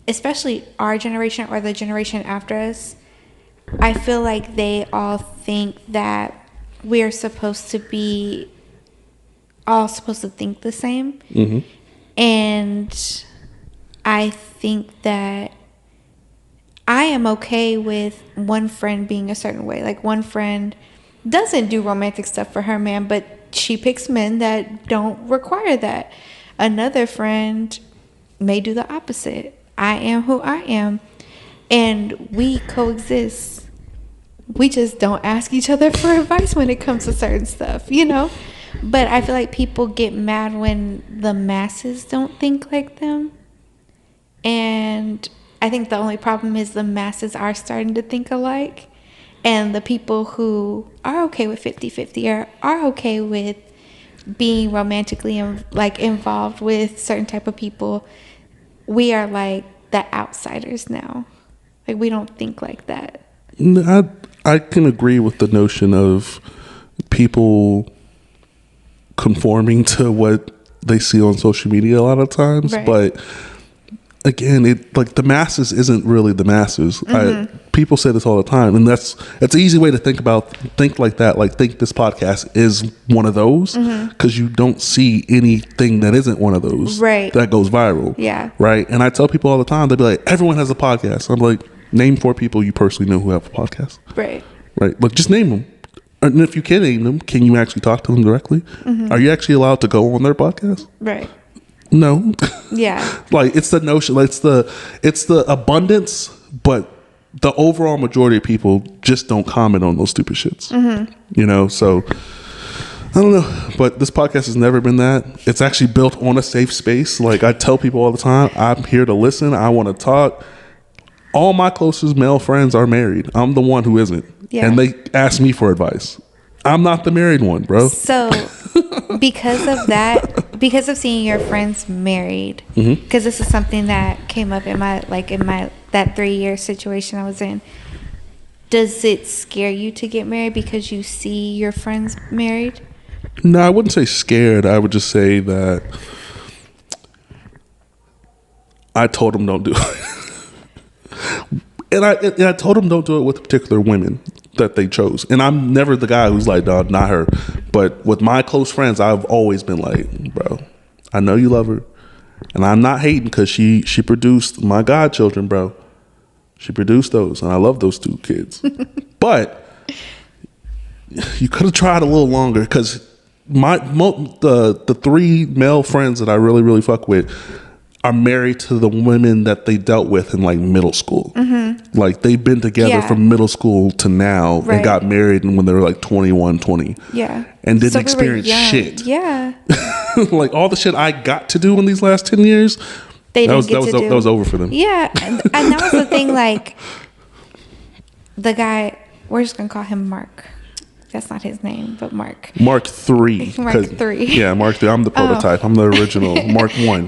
especially our generation or the generation after us, I feel like they all think that we're supposed to be all supposed to think the same. And I think that I am okay with one friend being a certain way. Like, one friend doesn't do romantic stuff for her man, but she picks men that don't require that. Another friend may do the opposite. I am who I am, and we coexist. We just don't ask each other for advice when it comes to certain stuff, you know? But I feel like people get mad when the masses don't think like them. And I think the only problem is the masses are starting to think alike. And the people who are okay with 50-50 or are okay with being romantically involved with certain type of people, we are like the outsiders now. Like, we don't think like that. I can agree with the notion of people conforming to what they see on social media a lot of times, but again, the masses isn't really the masses. People say this all the time, and it's an easy way to think like that. Like, think this podcast is one of those, because you don't see anything that isn't one of those that goes viral. Right. And I tell people all the time, they'll be like, everyone has a podcast. I'm like, name 4 people you personally know who have a podcast. Right. Look, just name them. And if you can name them, can you actually talk to them directly? Are you actually allowed to go on their podcast? Right. No. Yeah. Like, it's the notion, like, it's the abundance, but the overall majority of people just don't comment on those stupid shits. You know, so I don't know, but this podcast has never been that. It's actually built on a safe space. Like, I tell people all the time, I'm here to listen. I want to talk. All my closest male friends are married. I'm the one who isn't. And they ask me for advice. I'm not the married one, bro. So because of that, because of seeing your friends married, because this is something that came up in my that 3-year situation I was in, does it scare you to get married because you see your friends married? No, I wouldn't say scared. I would just say that I told them don't do it. And I told them don't do it with particular women that they chose. And I'm never the guy who's like, no, not her. But with my close friends, I've always been like, bro, I know you love her. And I'm not hating, because she produced my godchildren, bro. She produced those, and I love those 2 kids. But you could have tried a little longer, because the 3 male friends that I really, really fuck with are married to the women that they dealt with in like middle school. Like, they've been together from middle school to now, and got married when they were like 21, 20. And didn't experience shit. Like, all the shit I got to do in these last 10 years, that was over for them. And that was the thing. Like, the guy, we're just gonna call him Mark. That's not his name, but Mark. Mark 3. Mark 3. Yeah, Mark 3. I'm the prototype. I'm the original. Mark 1.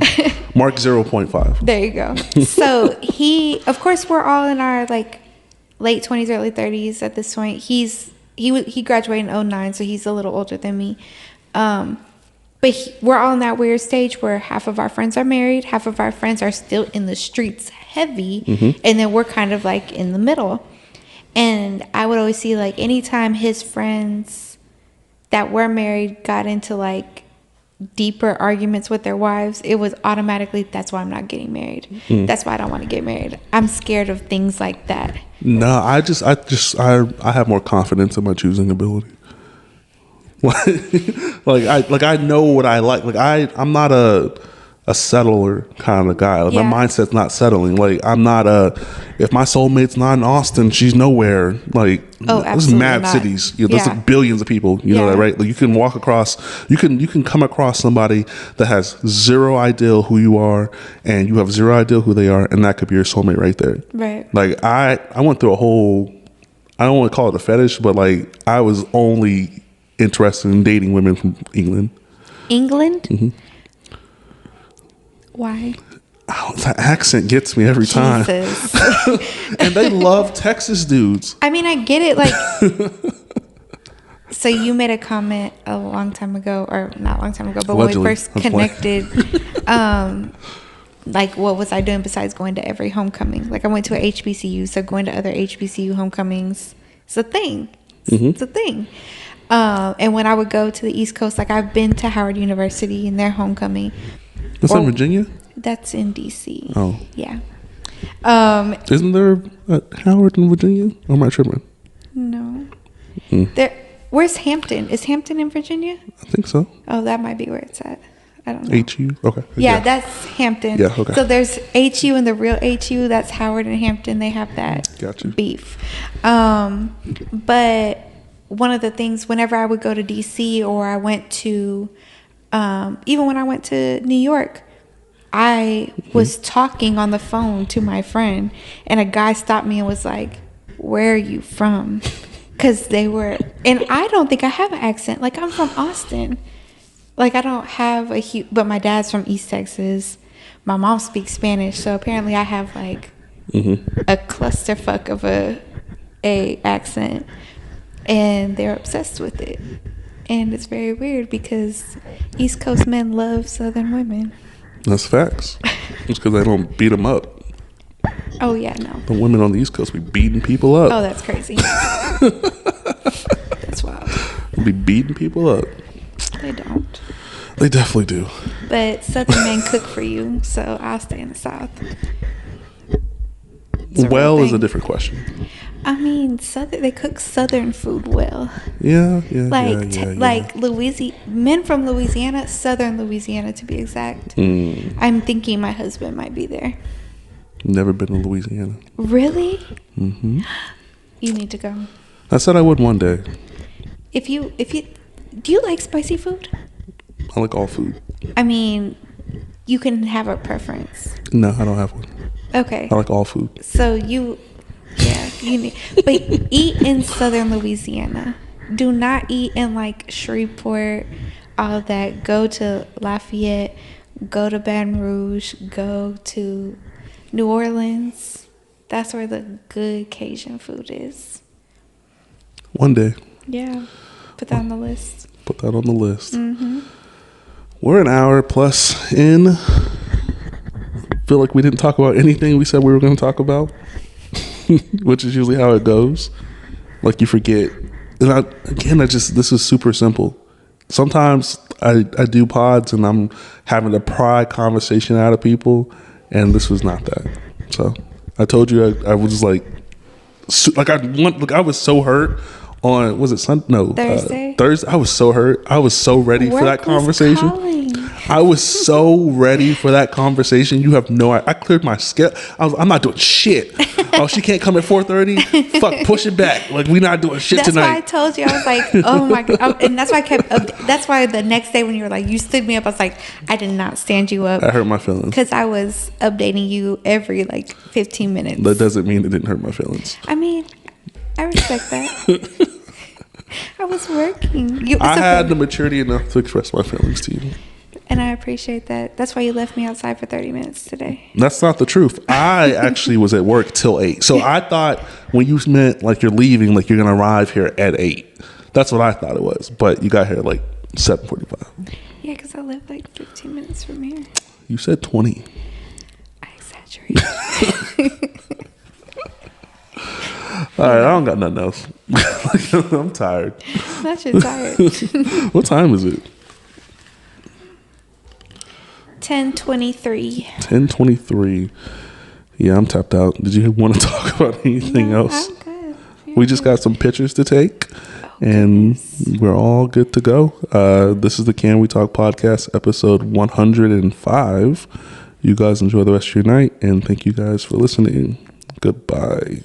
Mark 0.5. There you go. So of course, we're all in our like late 20s, early 30s at this point. He graduated in 2009, so he's a little older than me. But we're all in that weird stage where half of our friends are married, half of our friends are still in the streets heavy, and then we're kind of like in the middle. And I would always see like anytime his friends that were married got into like deeper arguments with their wives, it was automatically, that's why I'm not getting married. That's why I don't want to get married. I'm scared of things like that. No, I have more confidence in my choosing ability. like I know what I like. Like I'm not a settler kind of guy. Like my mindset's not settling. Like I'm not if my soulmate's not in Austin, she's nowhere. Like there's mad not. Cities. You know, there's like billions of people. You know that, right? Like you can walk across. You can come across somebody that has zero idea who you are, and you have zero idea who they are, and that could be your soulmate right there. Right. Like I went through a whole. I don't want to call it a fetish, but like I was only interested in dating women from England. England? Mm-hmm. Why? Oh, that accent gets me every time. And they love Texas dudes. I mean, I get it. Like, so you made a comment a long time ago, or not a long time ago, but allegedly, when we first connected, like, what was I doing besides going to every homecoming? Like, I went to a HBCU, so going to other HBCU homecomings is a thing. It's a thing. And when I would go to the East Coast, like I've been to Howard University in their homecoming. That's in Virginia? That's in DC. Oh. Yeah. Isn't there a Howard in Virginia? Or am I tripping? No. Where's Hampton? Is Hampton in Virginia? I think so. Oh, that might be where it's at. I don't know. HU? Okay. Yeah, that's Hampton. Yeah, okay. So there's HU and the real HU. That's Howard and Hampton. They have that beef. But one of the things, whenever I would go to DC or I went to, even when I went to New York, I was talking on the phone to my friend, and a guy stopped me and was like, "Where are you from?" Because they were, and I don't think I have an accent. Like, I'm from Austin. Like, I don't have but my dad's from East Texas. My mom speaks Spanish, so apparently I have like a clusterfuck of a accent. And they're obsessed with it. And it's very weird because East Coast men love Southern women. That's facts. It's because they don't beat them up. Oh, yeah, no. The women on the East Coast be beating people up. Oh, that's crazy. That's wild. They be beating people up. They don't. They definitely do. But Southern men cook for you, so I'll stay in the South. Well is a different question. I mean, they cook Southern food well. Yeah. Like men from Louisiana, Southern Louisiana to be exact. I'm thinking my husband might be there. Never been to Louisiana. Really? Mm-hmm. You need to go. I said I would one day. Do you like spicy food? I like all food. I mean, you can have a preference. No, I don't have one. Okay. I like all food. So you need, but eat in Southern Louisiana. Do not eat in like Shreveport, all that. Go to Lafayette, go to Baton Rouge, go to New Orleans. That's where the good Cajun food is. One day. Yeah. Put that on the list. Put that on the list. Mm-hmm. We're an hour plus in. Feel like we didn't talk about anything we said we were going to talk about. Which is usually how it goes. Like you forget. And this is super simple. Sometimes I do pods and I'm having to pry conversation out of people, and this was not that. So I told you I was like I was so hurt on, was it Sunday? No, Thursday. Thursday. I was so hurt. I was so ready for that conversation. I was so ready for that conversation. You have no idea. I cleared my schedule. I'm not doing shit. Oh, she can't come at 4:30? Fuck, push it back. Like, we not doing shit tonight. That's why I told you. I was like, oh my God. And that's why that's why the next day when you were like, you stood me up, I was like, I did not stand you up. I hurt my feelings. Because I was updating you every like 15 minutes. That doesn't mean it didn't hurt my feelings. I mean, I respect that. I was working. I had the maturity enough to express my feelings to you. And I appreciate that. That's why you left me outside for 30 minutes today. That's not the truth. I actually was at work till 8. So I thought when you meant like you're leaving, like you're going to arrive here at 8. That's what I thought it was. But you got here like 7:45. Yeah, because I live like 15 minutes from here. You said 20. I exaggerate. All right, I don't got nothing else. I'm tired. Not you're tired. What time is it? 10:23. 10:23. Yeah, I'm tapped out. Did you want to talk about anything else? I'm good. We just got some pictures to take, and we're all good to go. This is the Can We Talk podcast, episode 105. You guys enjoy the rest of your night, and thank you guys for listening. Goodbye.